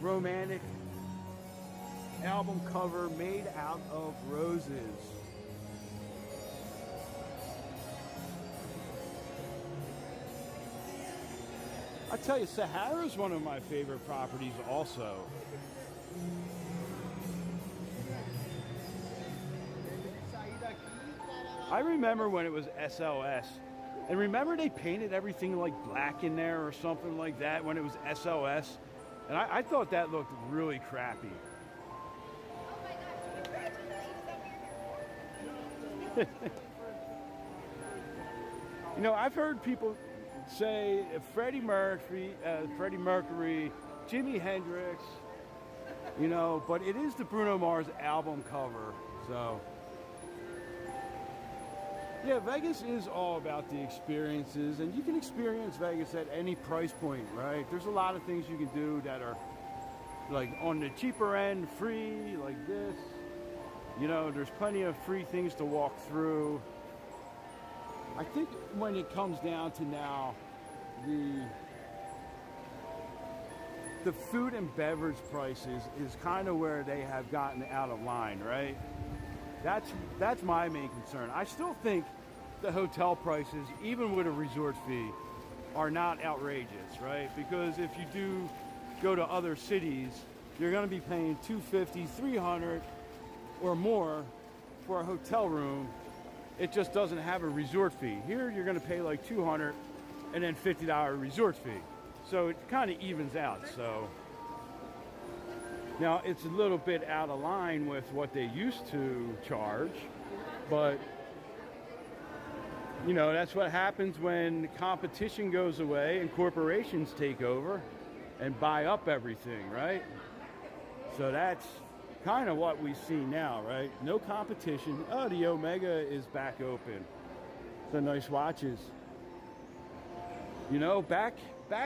romantic album cover made out of roses. I tell you, Sahara is one of my favorite properties also. I remember when it was SLS, and remember they painted everything like black in there or something like that when it was SLS, and I thought that looked really crappy. You know, I've heard people say Freddie Mercury, Jimi Hendrix, you know, but it is the Bruno Mars album cover, so. Yeah, Vegas is all about the experiences, and you can experience Vegas at any price point, right? There's a lot of things you can do that are like on the cheaper end, free, like this. You know, there's plenty of free things to walk through. I think when it comes down to now, the food and beverage prices is kind of where they have gotten out of line, right? That's my main concern. I still think the hotel prices, even with a resort fee, are not outrageous, right? Because if you do go to other cities, you're going to be paying $250, $300 or more for a hotel room. It just doesn't have a resort fee. Here you're going to pay like $200 and then $50 resort fee. So it kind of evens out. So now it's a little bit out of line with what they used to charge, but you know, that's what happens when competition goes away and corporations take over and buy up everything, right? So that's kind of what we see now, right? No competition. Oh, the Omega is back open. The nice watches. You know, back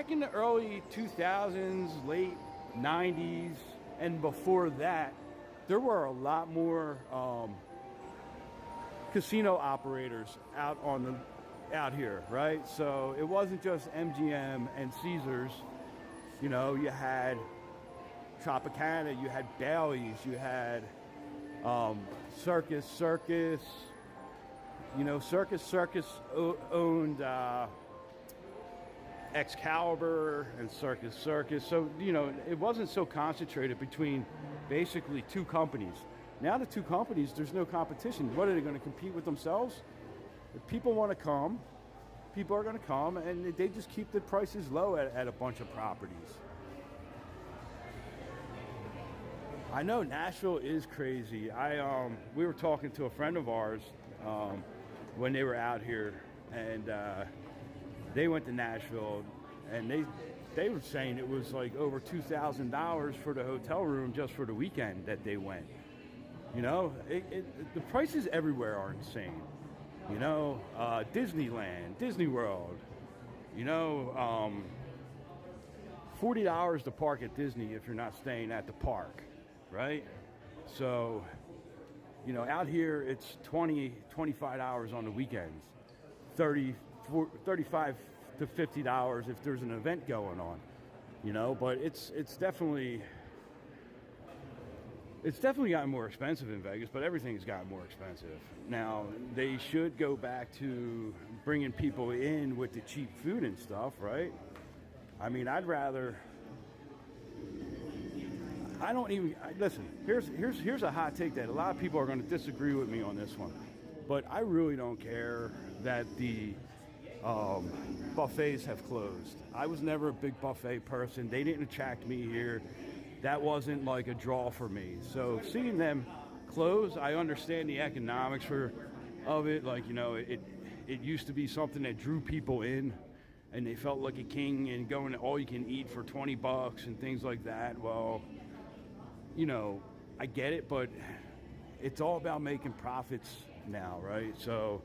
in the early 2000s, late 90s, and before that, there were a lot more casino operators out here, right? So it wasn't just MGM and Caesars. You know, you had Tropicana, you had Bally's, you had Circus. You know, Circus owned Excalibur and Circus. So, you know, it wasn't so concentrated between basically two companies. Now the two companies, there's no competition. What are they going to compete with themselves? If people want to come, people are going to come, and they just keep the prices low at a bunch of properties. I know Nashville is crazy. We were talking to a friend of ours when they were out here, and they went to Nashville, and they were saying it was like over $2,000 for the hotel room just for the weekend that they went. You know, the prices everywhere are insane. You know, Disneyland, Disney World, you know, $40 to park at Disney if you're not staying at the park, right? So, you know, out here it's $20, $25 on the weekends, $35 to $50 if there's an event going on, you know, but it's definitely gotten more expensive in Vegas, but everything's gotten more expensive. Now, they should go back to bringing people in with the cheap food and stuff, right? I mean, listen, here's a hot take that a lot of people are going to disagree with me on this one, but I really don't care that the buffets have closed. I was never a big buffet person. They didn't attract me here. That wasn't like a draw for me. So seeing them close, I understand the economics of it. Like, you know, it used to be something that drew people in, and they felt like a king, and going to all you can eat for $20 and things like that. Well, you know, I get it, but it's all about making profits now, right? So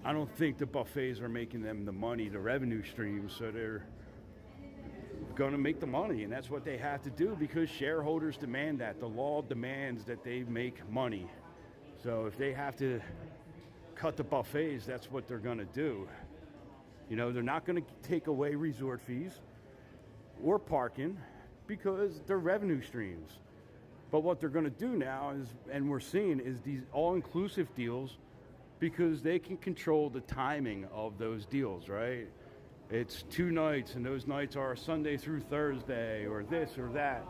I don't think the buffets are making them the money, the revenue stream, so they're going to make the money, and that's what they have to do because shareholders demand that. The law demands that they make money. So if they have to cut the buffets, that's what they're going to do. You know, they're not going to take away resort fees or parking because they're revenue streams. But what they're going to do now is, and we're seeing, is these all-inclusive deals because they can control the timing of those deals, right? It's 2 nights, and those nights are Sunday through Thursday, or this or that.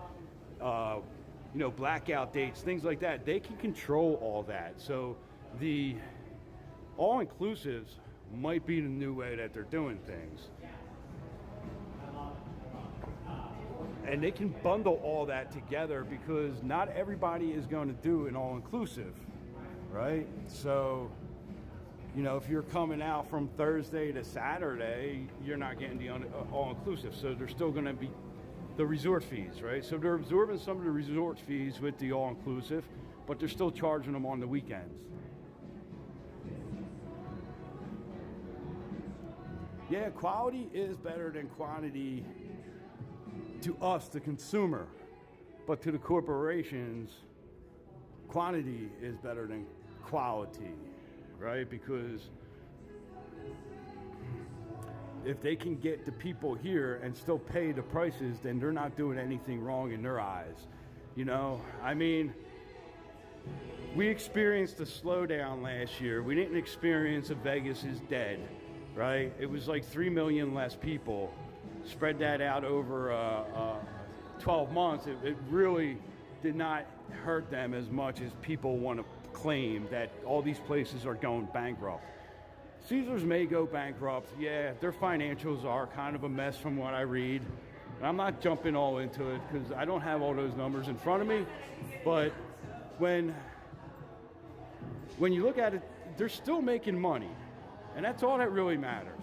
You know, blackout dates, things like that. They can control all that. So the all-inclusives might be the new way that they're doing things. And they can bundle all that together because not everybody is going to do an all-inclusive, right? So, you know, if you're coming out from Thursday to Saturday, you're not getting the all-inclusive. So there's still going to be the resort fees, right? So they're absorbing some of the resort fees with the all-inclusive, but they're still charging them on the weekends. Yeah, quality is better than quantity to us, the consumer, but to the corporations, quantity is better than quality, right? Because if they can get the people here and still pay the prices, then they're not doing anything wrong in their eyes. You know, I mean, we experienced a slowdown last year. We didn't experience a Vegas is dead, right? It was like 3 million less people. Spread that out over 12 months. It really did not hurt them as much as people want to claim that all these places are going bankrupt. Caesars may go bankrupt. Yeah, their financials are kind of a mess from what I read. And I'm not jumping all into it because I don't have all those numbers in front of me. But when you look at it, they're still making money. And that's all that really matters.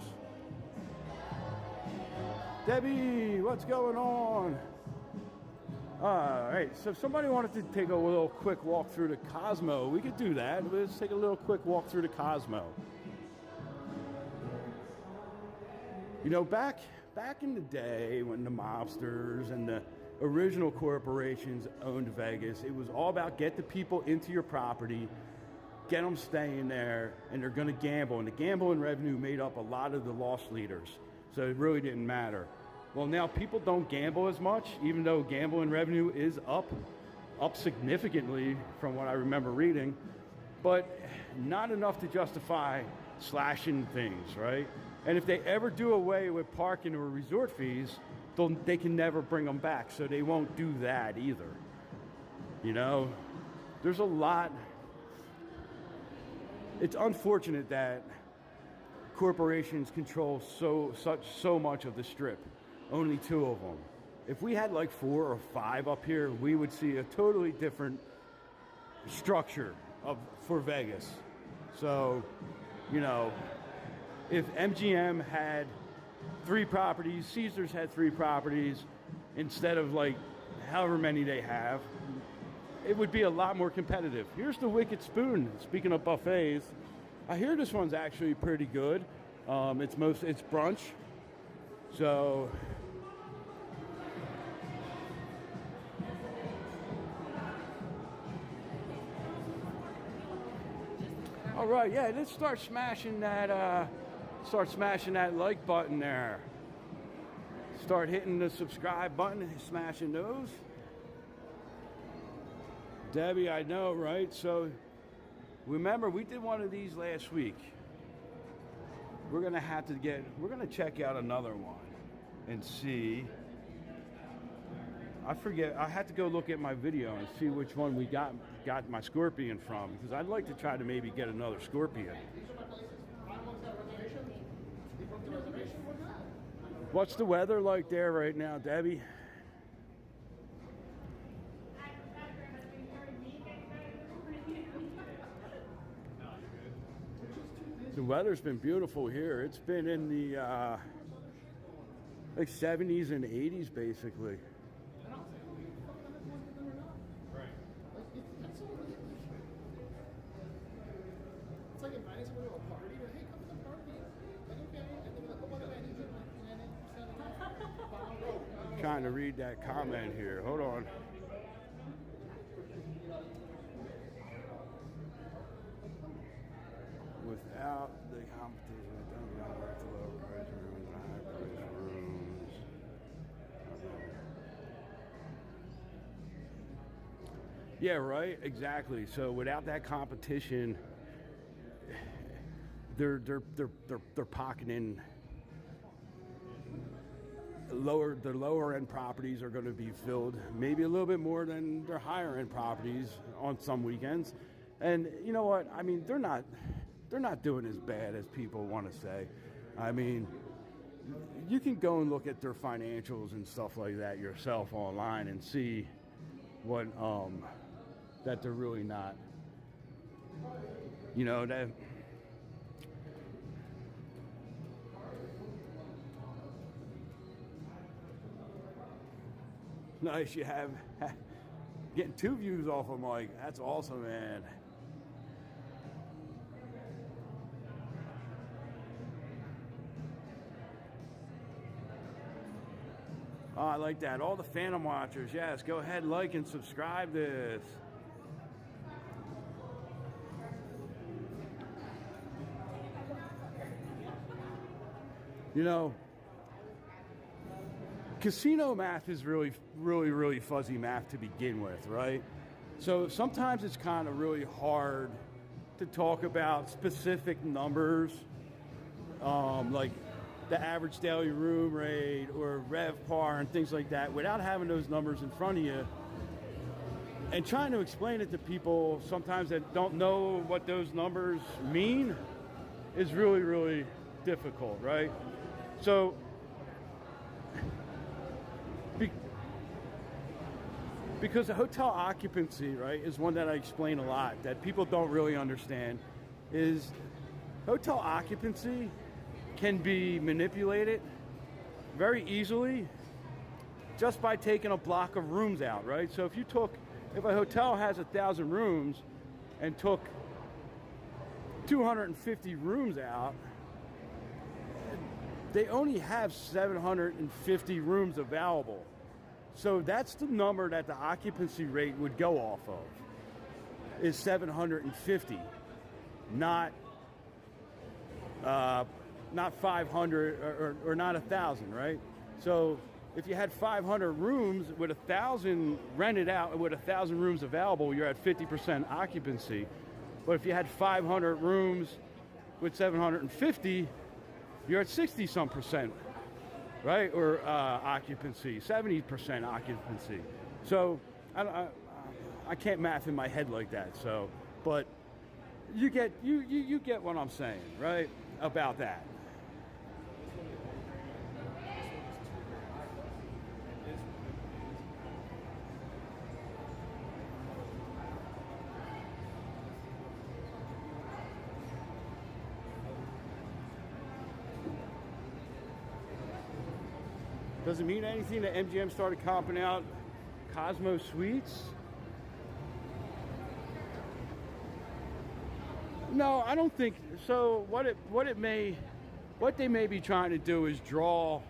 Debbie, what's going on? All right, so if somebody wanted to take a little quick walk through the Cosmo, we could do that. Let's take a little quick walk through the Cosmo. You know, back in the day when the mobsters and the original corporations owned Vegas, it was all about get the people into your property, get them staying there, and they're going to gamble. And the gambling revenue made up a lot of the loss leaders. So it really didn't matter. Well, now people don't gamble as much, even though gambling revenue is up significantly from what I remember reading, but not enough to justify slashing things, right? And if they ever do away with parking or resort fees, they can never bring them back, so they won't do that either. You know, there's a lot. It's unfortunate that corporations control so much of the Strip. Only 2 of them. If we had like 4 or 5 up here, we would see a totally different structure for Vegas. So, you know, if MGM had 3 properties, Caesars had 3 properties, instead of like however many they have, it would be a lot more competitive. Here's the Wicked Spoon. Speaking of buffets, I hear this one's actually pretty good. It's brunch. So all right, yeah, let's start smashing that like button there. Start hitting the subscribe button and smashing those. Debbie, I know, right? So remember, we did one of these last week. We're gonna check out another one and see. I forget, I had to go look at my video and see which one we got my scorpion from, because I'd like to try to maybe get another scorpion. What's the weather like there right now, Debbie? The weather's been beautiful here. It's been in the like 70s and 80s basically. It's like inviting someone to a party, but hey, come to the party. Like, okay. And they're like, oh, by the way, I need you to Trying to read that comment here. Hold on. Without the competition. It doesn't matter if it's low price rooms or high price rooms. Yeah, right. Exactly. So without that competition, they're pocketing the lower end properties are going to be filled maybe a little bit more than their higher end properties on some weekends. And you know what? I mean, they're not doing as bad as people want to say. I mean, you can go and look at their financials and stuff like that yourself online and see what that they're really not. You know that. Nice, you have getting 2 views off of Mike. That's awesome, man. Oh, I like that. All the Phantom watchers, yes, go ahead, like and subscribe this. You know, casino math is really fuzzy math to begin with, right? So sometimes it's kind of really hard to talk about specific numbers, like the average daily room rate or RevPAR and things like that, without having those numbers in front of you. And trying to explain it to people sometimes that don't know what those numbers mean is really difficult, right? So because the hotel occupancy, right, is one that I explain a lot that people don't really understand. Is hotel occupancy can be manipulated very easily just by taking a block of rooms out, right? So if a hotel has 1,000 rooms and took 250 rooms out, they only have 750 rooms available. So that's the number that the occupancy rate would go off of, is 750, not 500 or not 1,000, right? So if you had 500 rooms with 1,000 rented out and with 1,000 rooms available, you're at 50% occupancy. But if you had 500 rooms with 750, you're at 60-some percent. Right? Or occupancy, 70% occupancy. So I can't math in my head like that. So, but you get what I'm saying, right? About that. Does it mean anything that MGM started comping out Cosmo Suites? No, I don't think so. What they may be trying to do is draw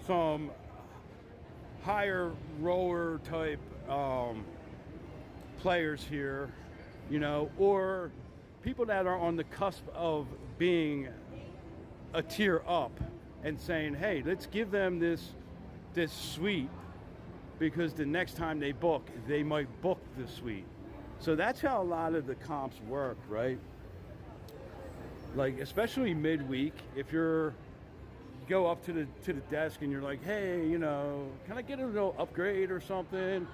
some higher roller type players here, you know, or people that are on the cusp of being a tier up. And saying, hey, let's give them this suite because the next time they book, they might book the suite. So that's how a lot of the comps work, right? Like, especially midweek, if you go up to the desk and you're like, hey, you know, can I get a little upgrade or something?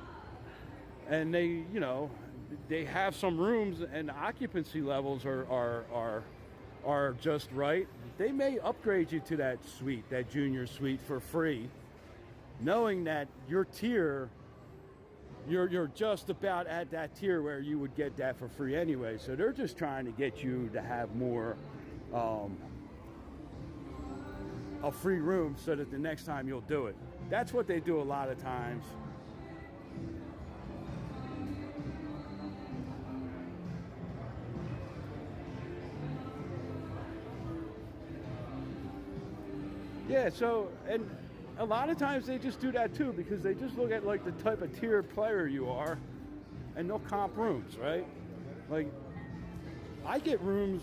And they, you know, they have some rooms and the occupancy levels are just right, they may upgrade you to that suite, that junior suite, for free, knowing that your tier, you're just about at that tier where you would get that for free anyway. So they're just trying to get you to have more a free room so that the next time you'll do it. That's what they do a lot of times. Yeah, so, and a lot of times they just do that too because they just look at like the type of tier player you are and they'll comp rooms, right? Like, I get rooms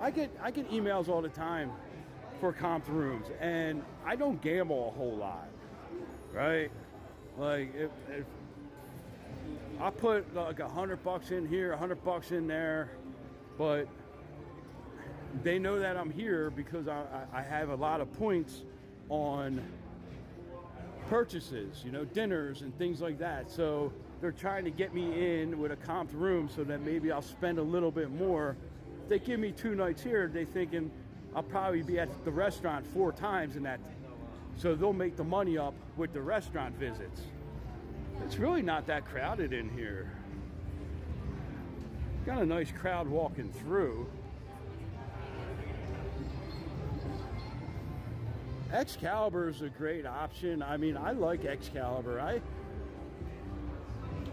I get emails all the time for comp rooms, and I don't gamble a whole lot, right? Like if I put like $100 in here, $100 in there, but they know that I'm here because I have a lot of points on purchases, you know, dinners and things like that. So they're trying to get me in with a comped room so that maybe I'll spend a little bit more. If they give me 2 nights here, they thinking I'll probably be at the restaurant 4 times in that. So they'll make the money up with the restaurant visits. It's really not that crowded in here. Got a nice crowd walking through. Excalibur is a great option. I mean, I like Excalibur.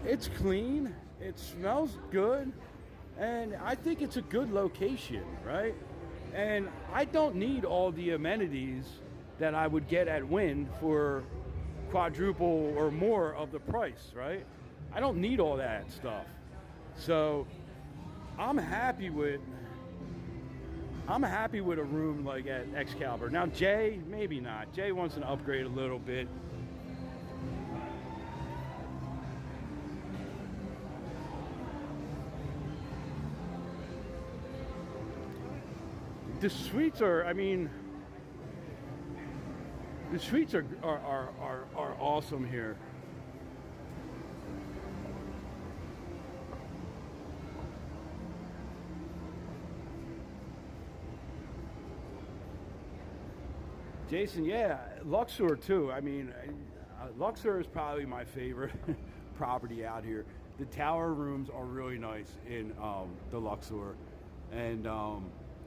It's clean, it smells good, and I think it's a good location, right? And I don't need all the amenities that I would get at Wynn for quadruple or more of the price, right? I don't need all that stuff. So I'm happy with a room like at Excalibur. Now Jay, maybe not. Jay wants an upgrade a little bit. The suites are, I mean, the suites are awesome here. Jason, yeah, Luxor too. I mean, Luxor is probably my favorite property out here. The tower rooms are really nice in the Luxor, and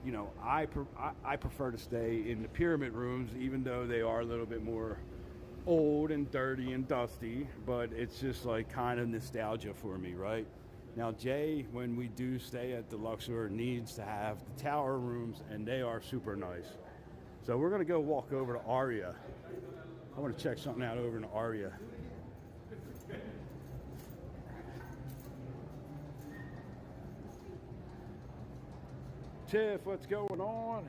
you know, I prefer to stay in the pyramid rooms, even though they are a little bit more old and dirty and dusty. But it's just like kind of nostalgia for me, right? Now, Jay, when we do stay at the Luxor, needs to have the tower rooms, and they are super nice. So we're gonna go walk over to Aria. I want to check something out over in Aria. Tiff, what's going on?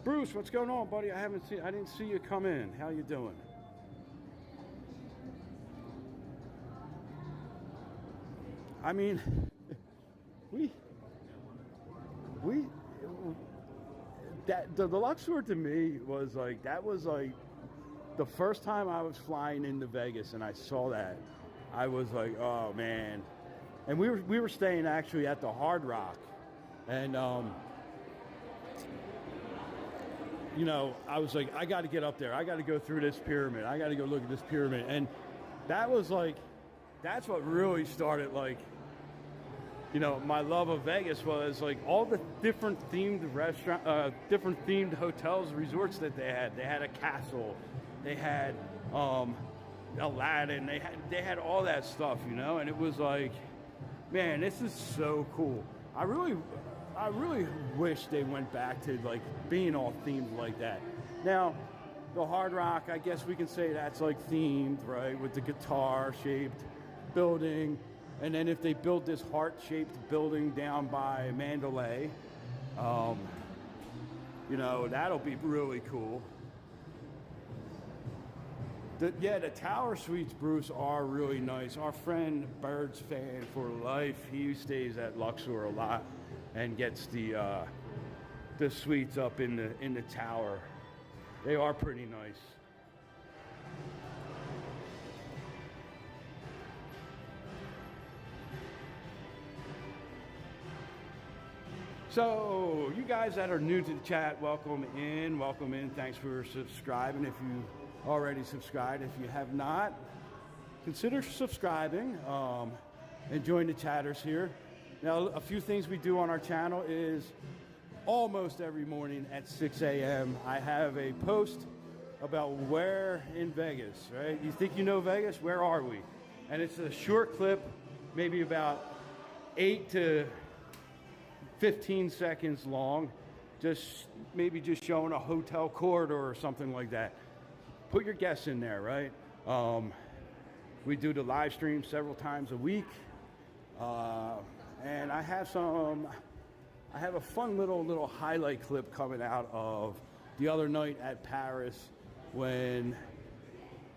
Bruce, what's going on, buddy? I didn't see you come in. How you doing? I mean, the Luxor to me was like, that was like the first time I was flying into Vegas and I saw that. I was like, oh man. And we were staying actually at the Hard Rock, and you know, I was like, I got to get up there. I got to go through this pyramid. I got to go look at this pyramid. And that was like, that's what really started, like, you know, my love of Vegas was like all the different themed different themed hotels, resorts that they had. They had a castle, they had Aladdin, they had all that stuff, you know. And it was like, man, this is so cool. I really wish they went back to like being all themed like that. Now, the Hard Rock, I guess we can say that's like themed, right, with the guitar-shaped building. And then if they build this heart-shaped building down by Mandalay, you know, that'll be really cool. The tower suites, Bruce, are really nice. Our friend Bird's fan for life, he stays at Luxor a lot and gets the suites up in the tower. They are pretty nice. So, you guys that are new to the chat, welcome in, welcome in. Thanks for subscribing. If you already subscribed, if you have not, consider subscribing and join the chatters here. Now, a few things we do on our channel is almost every morning at 6 a.m. I have a post about where in Vegas, right? You think you know Vegas? Where are we? And it's a short clip, maybe about 8 to 15 seconds long, just showing a hotel corridor or something like that. Put your guests in there, right? We do the live stream several times a week, and I have a fun little highlight clip coming out of the other night at Paris when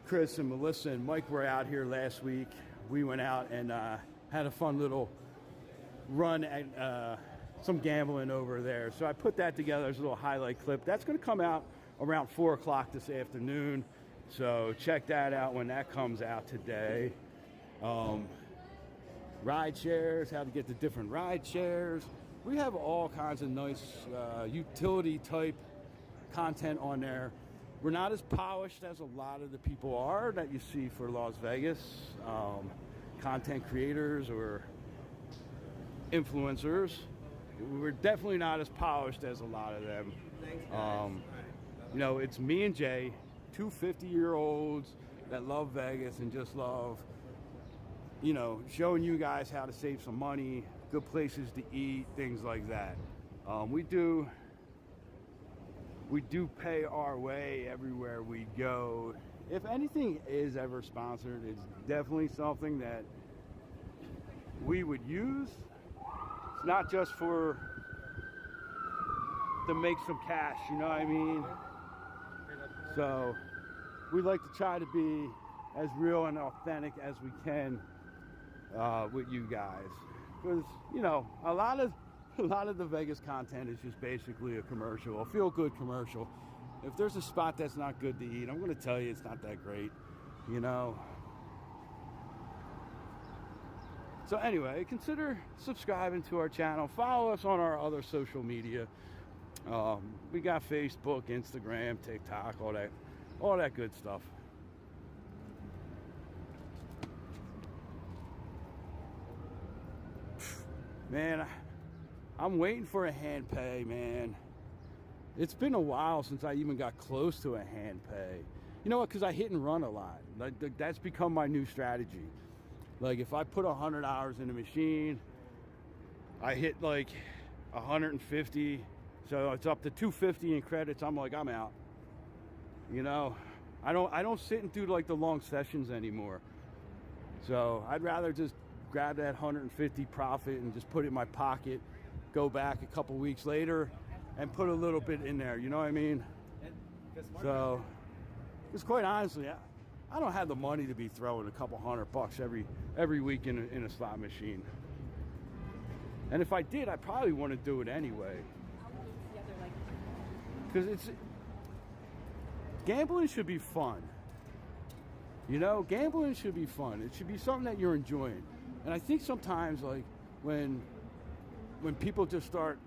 Chris and Melissa and Mike were out here last week. We went out and had a fun little run at some gambling over there. So I put that together as a little highlight clip. That's going to come out around 4 o'clock this afternoon. So check that out when that comes out today. Ride shares, how to get the different ride shares. We have all kinds of nice utility type content on there. We're not as polished as a lot of the people are that you see for Las Vegas, content creators or influencers. We're definitely not as polished as a lot of them. You know, it's me and Jay, two 50-year-olds that love Vegas and just love, you know, showing you guys how to save some money, good places to eat, things like that. We do pay our way everywhere we go. If anything is ever sponsored, it's definitely something that we would use. It's not just to make some cash, you know what I mean? So we like to try to be as real and authentic as we can with you guys, because you know a lot of the Vegas content is just basically a commercial, a feel-good commercial. If there's a spot that's not good to eat, I'm going to tell you it's not that great, you know. So anyway, consider subscribing to our channel. Follow us on our other social media. We got Facebook, Instagram, TikTok, all that good stuff. Man, I'm waiting for a hand pay, man. It's been a while since I even got close to a hand pay. You know what? Because I hit and run a lot. Like, that's become my new strategy. Like, if I put 100 hours in a machine, I hit like 150. So it's up to 250 in credits. I'm like, I'm out. You know, I don't sit and do like the long sessions anymore. So I'd rather just grab that 150 profit and just put it in my pocket, go back a couple weeks later and put a little bit in there, you know what I mean? So, because quite honestly, I don't have the money to be throwing a couple $100 every week in a slot machine. And if I did, I probably wouldn't do it anyway. Because gambling should be fun. You know, gambling should be fun. It should be something that you're enjoying. And I think sometimes, like, when people just start,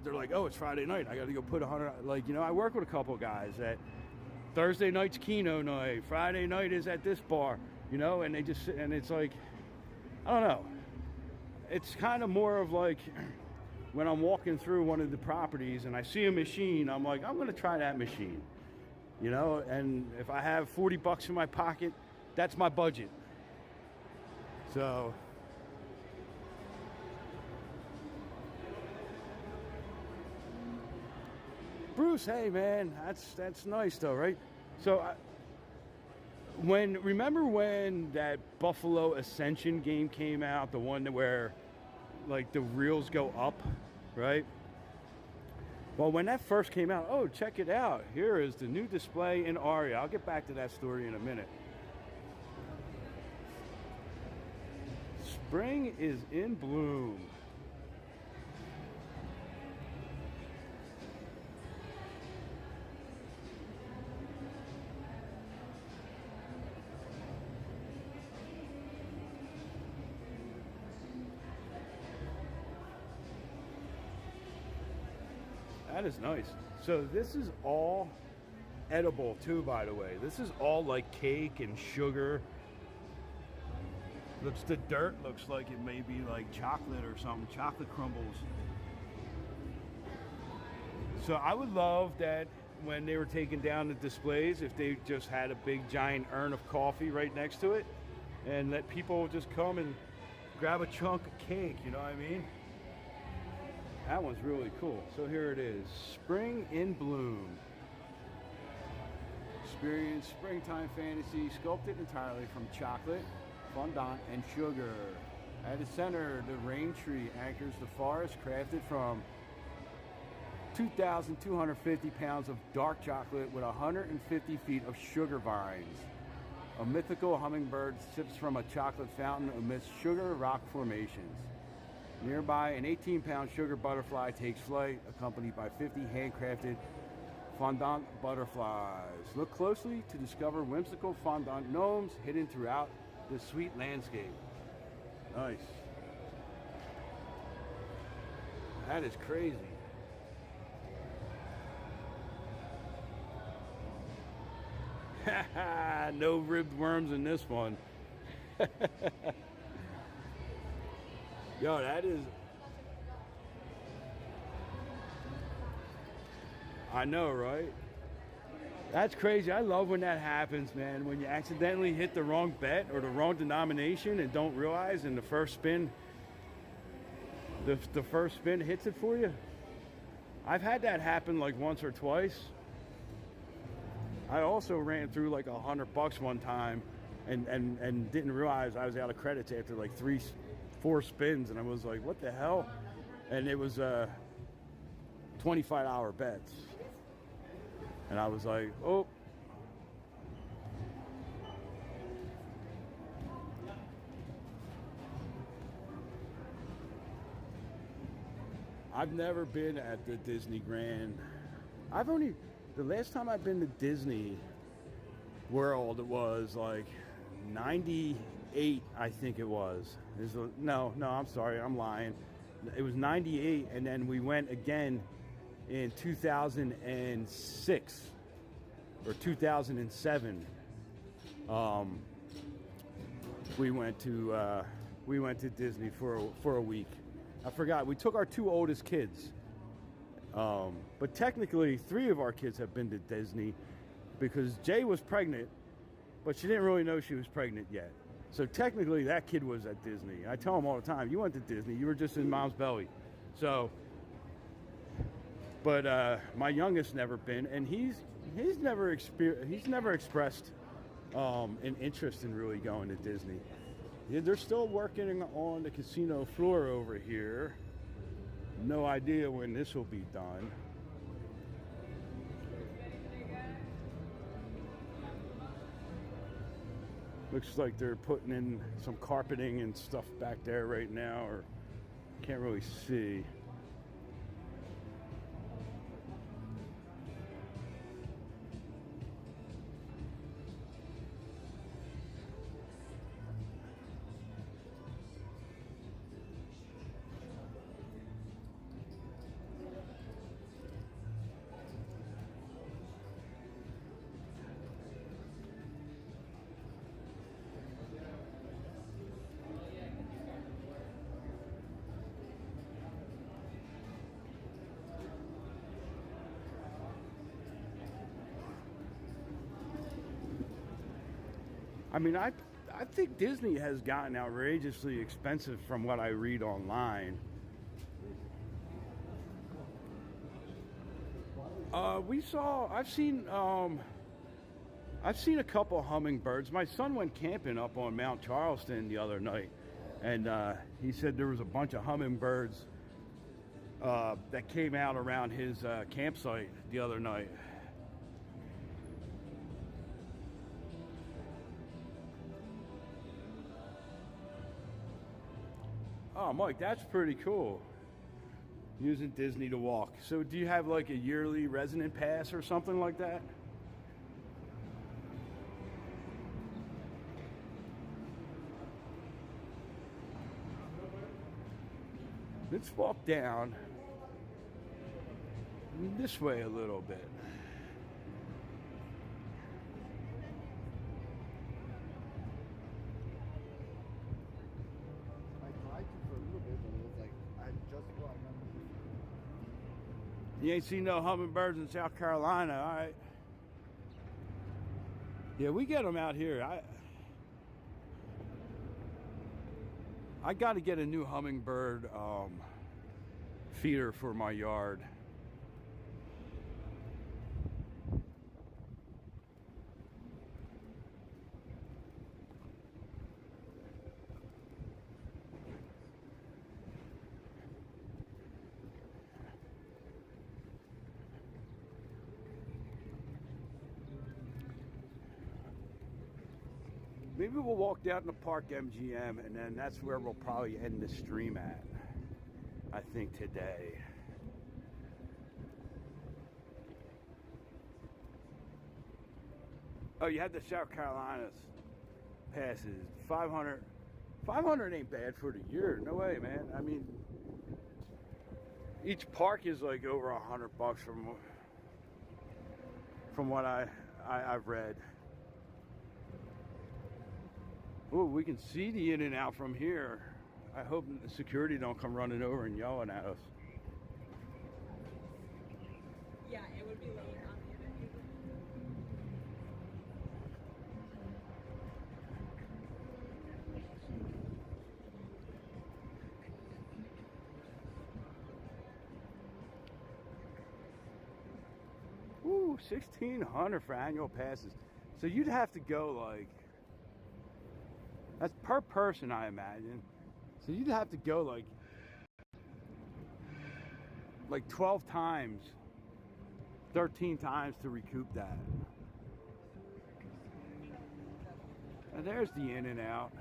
they're like, oh, it's Friday night, I got to go put 100. Like, you know, I work with a couple of guys that Thursday night's Keno night, Friday night is at this bar, you know, and they just sit, and it's like, I don't know. It's kind of more of like when I'm walking through one of the properties and I see a machine, I'm like, I'm going to try that machine, you know, and if I have $40 in my pocket, that's my budget. So Bruce, hey man, that's nice though, right? So remember when that Buffalo Ascension game came out, the one where like the reels go up, right? Well, when that first came out, oh, check it out. Here is the new display in Aria. I'll get back to that story in a minute. Spring is in bloom. That is nice. So this is all edible too, by the way. This is all like cake and sugar. The dirt looks like it may be like chocolate or something, chocolate crumbles. So I would love that when they were taking down the displays, if they just had a big giant urn of coffee right next to it and let people just come and grab a chunk of cake, you know what I mean? That one's really cool. So here it is, Spring in Bloom. Experience springtime fantasy, sculpted entirely from chocolate, fondant, and sugar. At its center, the rain tree anchors the forest, crafted from 2,250 pounds of dark chocolate with 150 feet of sugar vines. A mythical hummingbird sips from a chocolate fountain amidst sugar rock formations. Nearby, an 18-pound sugar butterfly takes flight, accompanied by 50 handcrafted fondant butterflies. Look closely to discover whimsical fondant gnomes hidden throughout the sweet landscape. Nice. That is crazy. No ribbed worms in this one. Yo, that is... I know, right? That's crazy. I love when that happens, man. When you accidentally hit the wrong bet or the wrong denomination and don't realize, and the first spin, the first spin hits it for you. I've had that happen like once or twice. I also ran through like $100 one time and didn't realize I was out of credits after like 4 spins, and I was like, what the hell? And it was $25 bets. And I was like, oh. I've never been at the Disney Grand. The last time I've been to Disney World was like 98, I think it was. No, I'm sorry, I'm lying. It was 98, and then we went again in 2006 or 2007. We went to Disney for a week. I forgot. We took our 2 oldest kids, but technically 3 of our kids have been to Disney because Jay was pregnant, but she didn't really know she was pregnant yet. So technically that kid was at Disney. I tell him all the time, you went to Disney, you were just in mom's belly. So, but my youngest never been, and he's never expressed an interest in really going to Disney. Yeah, they're still working on the casino floor over here. No idea when this will be done. Looks like they're putting in some carpeting and stuff back there right now, or can't really see. I mean, I think Disney has gotten outrageously expensive from what I read online. I've seen a couple hummingbirds. My son went camping up on Mount Charleston the other night, and he said there was a bunch of hummingbirds that came out around his campsite the other night. Oh, Mike, that's pretty cool. Using Disney to walk. So do you have like a yearly resident pass or something like that? Let's walk down this way a little bit. You ain't seen no hummingbirds in South Carolina, all right? Yeah, we get them out here. I got to get a new hummingbird feeder for my yard. Maybe we'll walk down to Park MGM, and then that's where we'll probably end the stream at, I think, today. Oh, you had the South Carolinas passes. 500. 500 ain't bad for the year. No way, man. I mean, each park is like over $100 from what I've read. Oh, we can see the In and Out from here. I hope the security don't come running over and yelling at us. Yeah, it would be late on the interview. Ooh, $1,600 for annual passes. So you'd have to go like, that's per person, I imagine. So you'd have to go like 12 times, 13 times to recoup that. And there's the In and Out.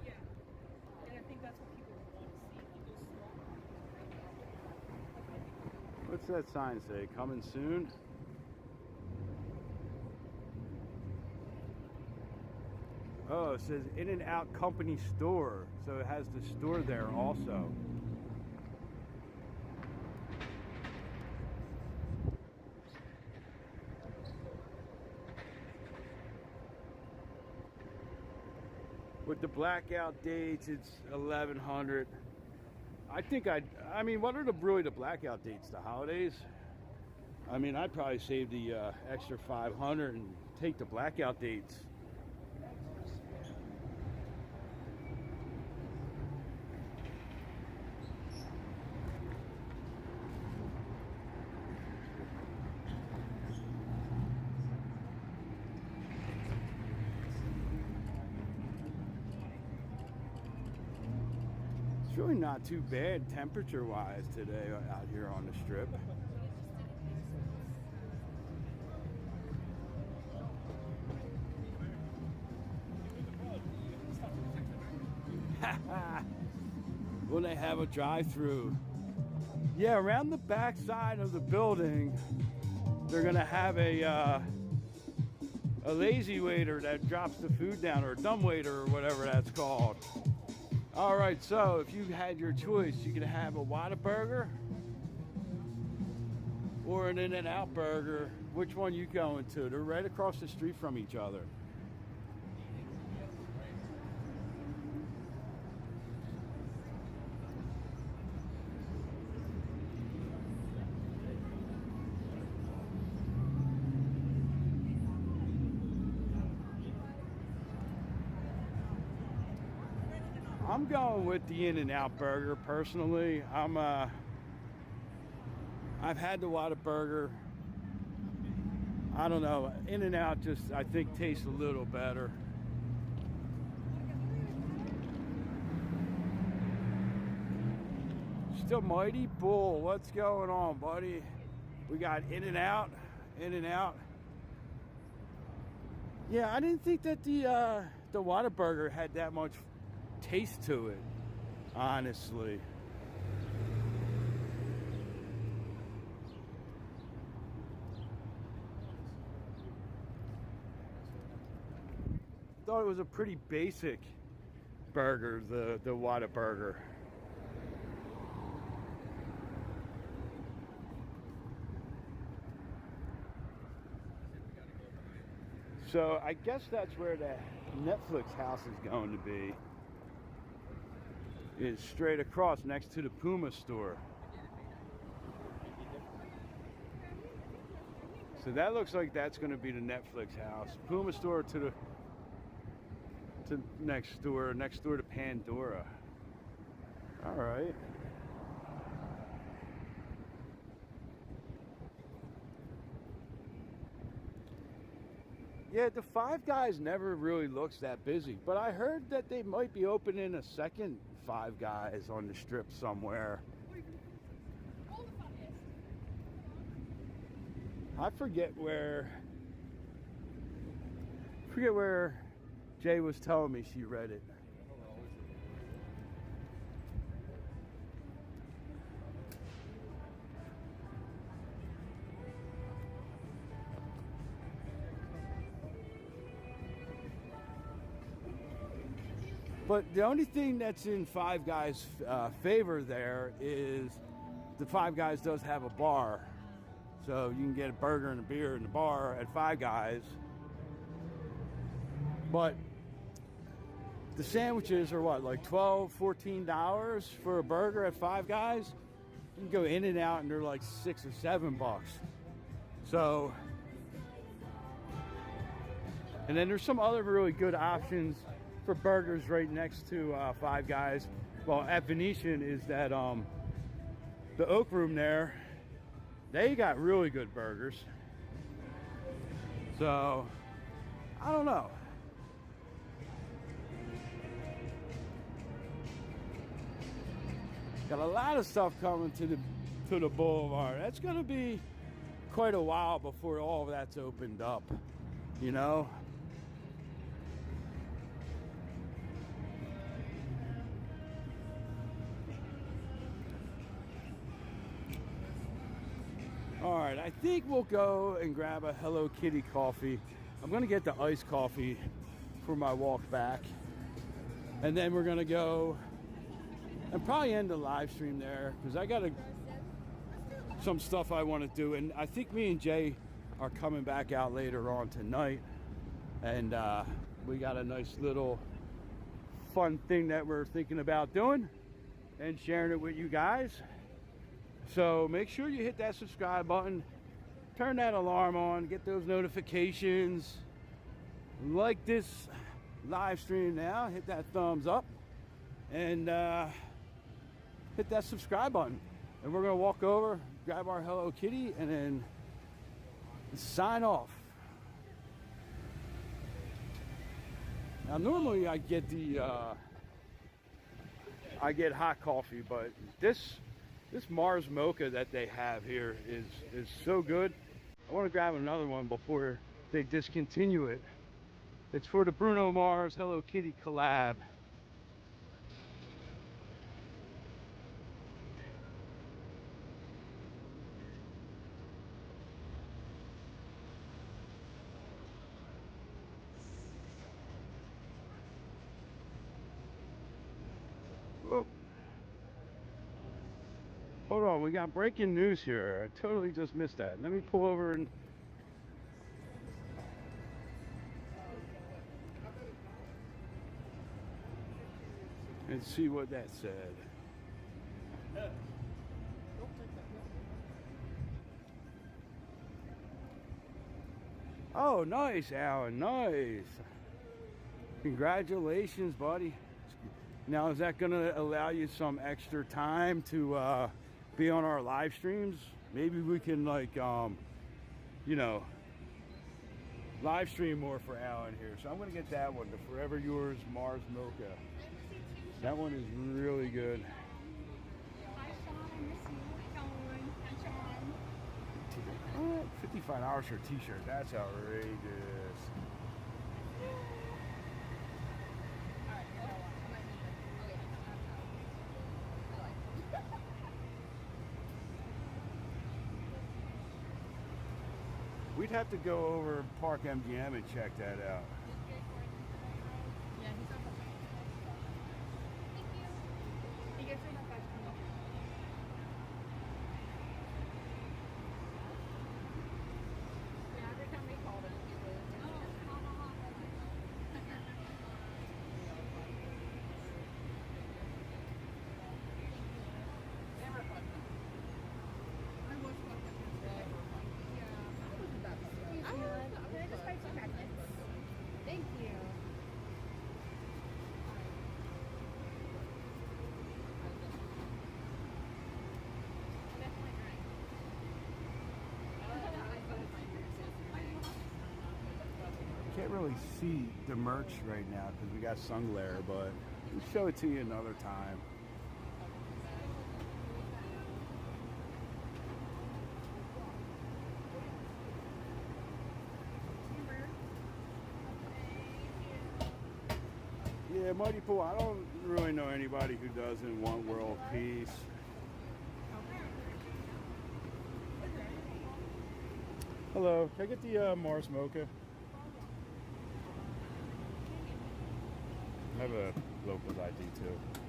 Yeah. And I think that's what people want to see. People small. What's that sign say? Coming soon? Oh, it says In and Out Company Store. So it has the store there also. With the blackout dates, it's 1100. I mean, what are really the blackout dates? The holidays? I mean, I'd probably save the extra 500 and take the blackout dates. It's really not too bad temperature-wise today out here on the Strip. Will they have a drive-through? Yeah, around the back side of the building, they're gonna have a lazy waiter that drops the food down, or a dumb waiter, or whatever that's called. All right, so if you had your choice, you could have a Whataburger or an In-N-Out burger. Which one you going to? They're right across the street from each other. I'm going with the In-N-Out burger personally. I've had the Whataburger. I don't know. In-N-Out just, I think, tastes a little better. Still Mighty Bull. What's going on, buddy? We got In-N-Out. In-N-Out. Yeah, I didn't think that the Whataburger had that much taste to it, honestly. Thought it was a pretty basic burger, the Whataburger. So I guess that's where the Netflix house is going to be. Is straight across next to the Puma store. So that looks like that's going to be the Netflix house. Puma store to next door to Pandora. All right. Yeah, the Five Guys never really looks that busy, but I heard that they might be opening a second Five Guys on the Strip somewhere. I forget where Jay was telling me she read it. But the only thing that's in Five Guys' favor there is the Five Guys does have a bar. So you can get a burger and a beer in the bar at Five Guys. But the sandwiches are what, like $12, $14 for a burger at Five Guys? You can go in and out and they're like $6 or $7. So, and then there's some other really good options for burgers right next to Five Guys. Well, at Venetian is that the Oak Room there, they got really good burgers. So I don't know. Got a lot of stuff coming to the boulevard. That's gonna be quite a while before all of that's opened up, you know. All right, I think we'll go and grab a Hello Kitty coffee. I'm gonna get the iced coffee for my walk back. And then we're gonna go and probably end the live stream there because I got some stuff I want to do. And I think me and Jay are coming back out later on tonight. And we got a nice little fun thing that we're thinking about doing and sharing it with you guys. So make sure you hit that subscribe button, turn that alarm on, get those notifications, like this live stream now, hit that thumbs up, and hit that subscribe button. And we're gonna walk over, grab our Hello Kitty, and then sign off. Now normally I get hot coffee, but this Mars Mocha that they have here is so good. I want to grab another one before they discontinue it. It's for the Bruno Mars Hello Kitty collab. Whoa. Hold on, we got breaking news here. I totally just missed that. Let me pull over and see what that said. Oh, nice, Alan, nice. Congratulations, buddy. Now, is that gonna allow you some extra time to be on our live streams? Maybe we can, like, you know, live stream more for Alan here. So I'm gonna get that one, the Forever Yours Mars Mocha. That one is really good. Hi, Sean. I miss you. Hi, Sean. $55 for a t-shirt. That's outrageous. We'd have to go over Park MGM and check that out. Yeah, he's on the phone. Thank you. He gets me my best friend. Yeah, every time we called him, he was. Never fucked him. I was fucked him. Can I just buy 2 magnets? Thank you. Can't really see the merch right now because we got sun glare, but we'll show it to you another time. Yeah, Mighty Pool. I don't really know anybody who doesn't want world peace. Hello, can I get the Mars Mocha? I have a local ID too.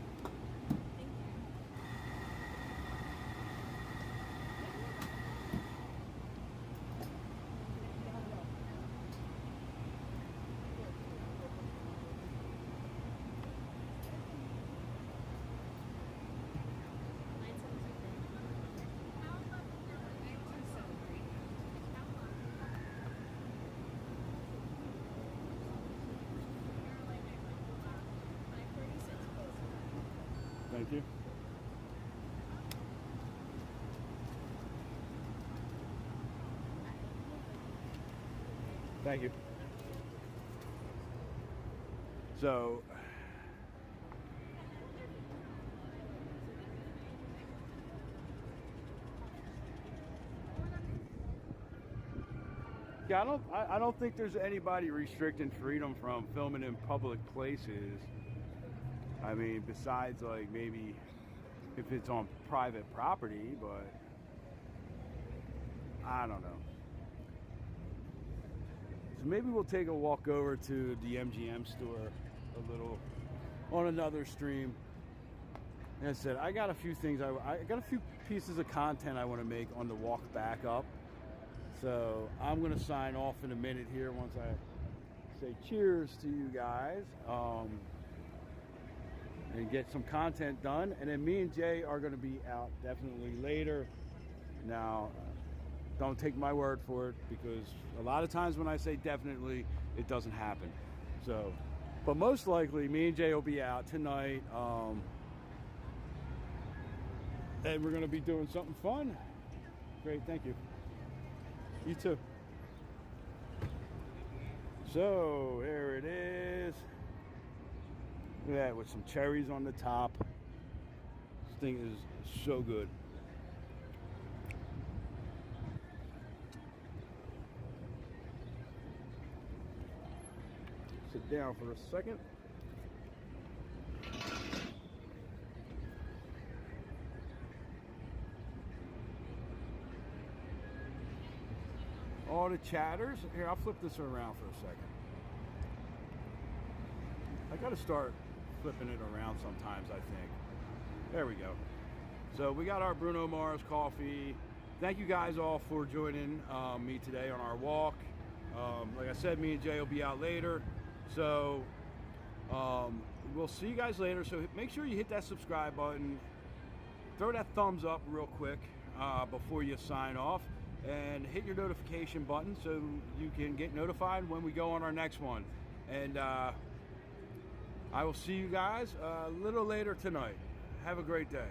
Thank you. Thank you. So, yeah, I don't think there's anybody restricting freedom from filming in public places. I mean, besides like maybe if it's on private property, but I don't know. So maybe we'll take a walk over to the MGM store a little on another stream. And I said, I got a few things, I got a few pieces of content I want to make on the walk back up. So I'm going to sign off in a minute here once I say cheers to you guys. And get some content done, and then me and Jay are going to be out definitely later. Now, don't take my word for it, because a lot of times when I say definitely, it doesn't happen. So, but most likely, me and Jay will be out tonight, and we're going to be doing something fun. Great, thank you. You too. So, there it is. Look at that, with some cherries on the top. This thing is so good. Sit down for a second. All the chatters. Here, I'll flip this around for a second. I gotta start flipping it around sometimes, I think. There we go. So we got our Bruno Mars coffee. Thank you guys all for joining me today on our walk. Like I said, me and Jay will be out later. So we'll see you guys later. So make sure you hit that subscribe button. Throw that thumbs up real quick before you sign off. And hit your notification button so you can get notified when we go on our next one. And I will see you guys a little later tonight. Have a great day.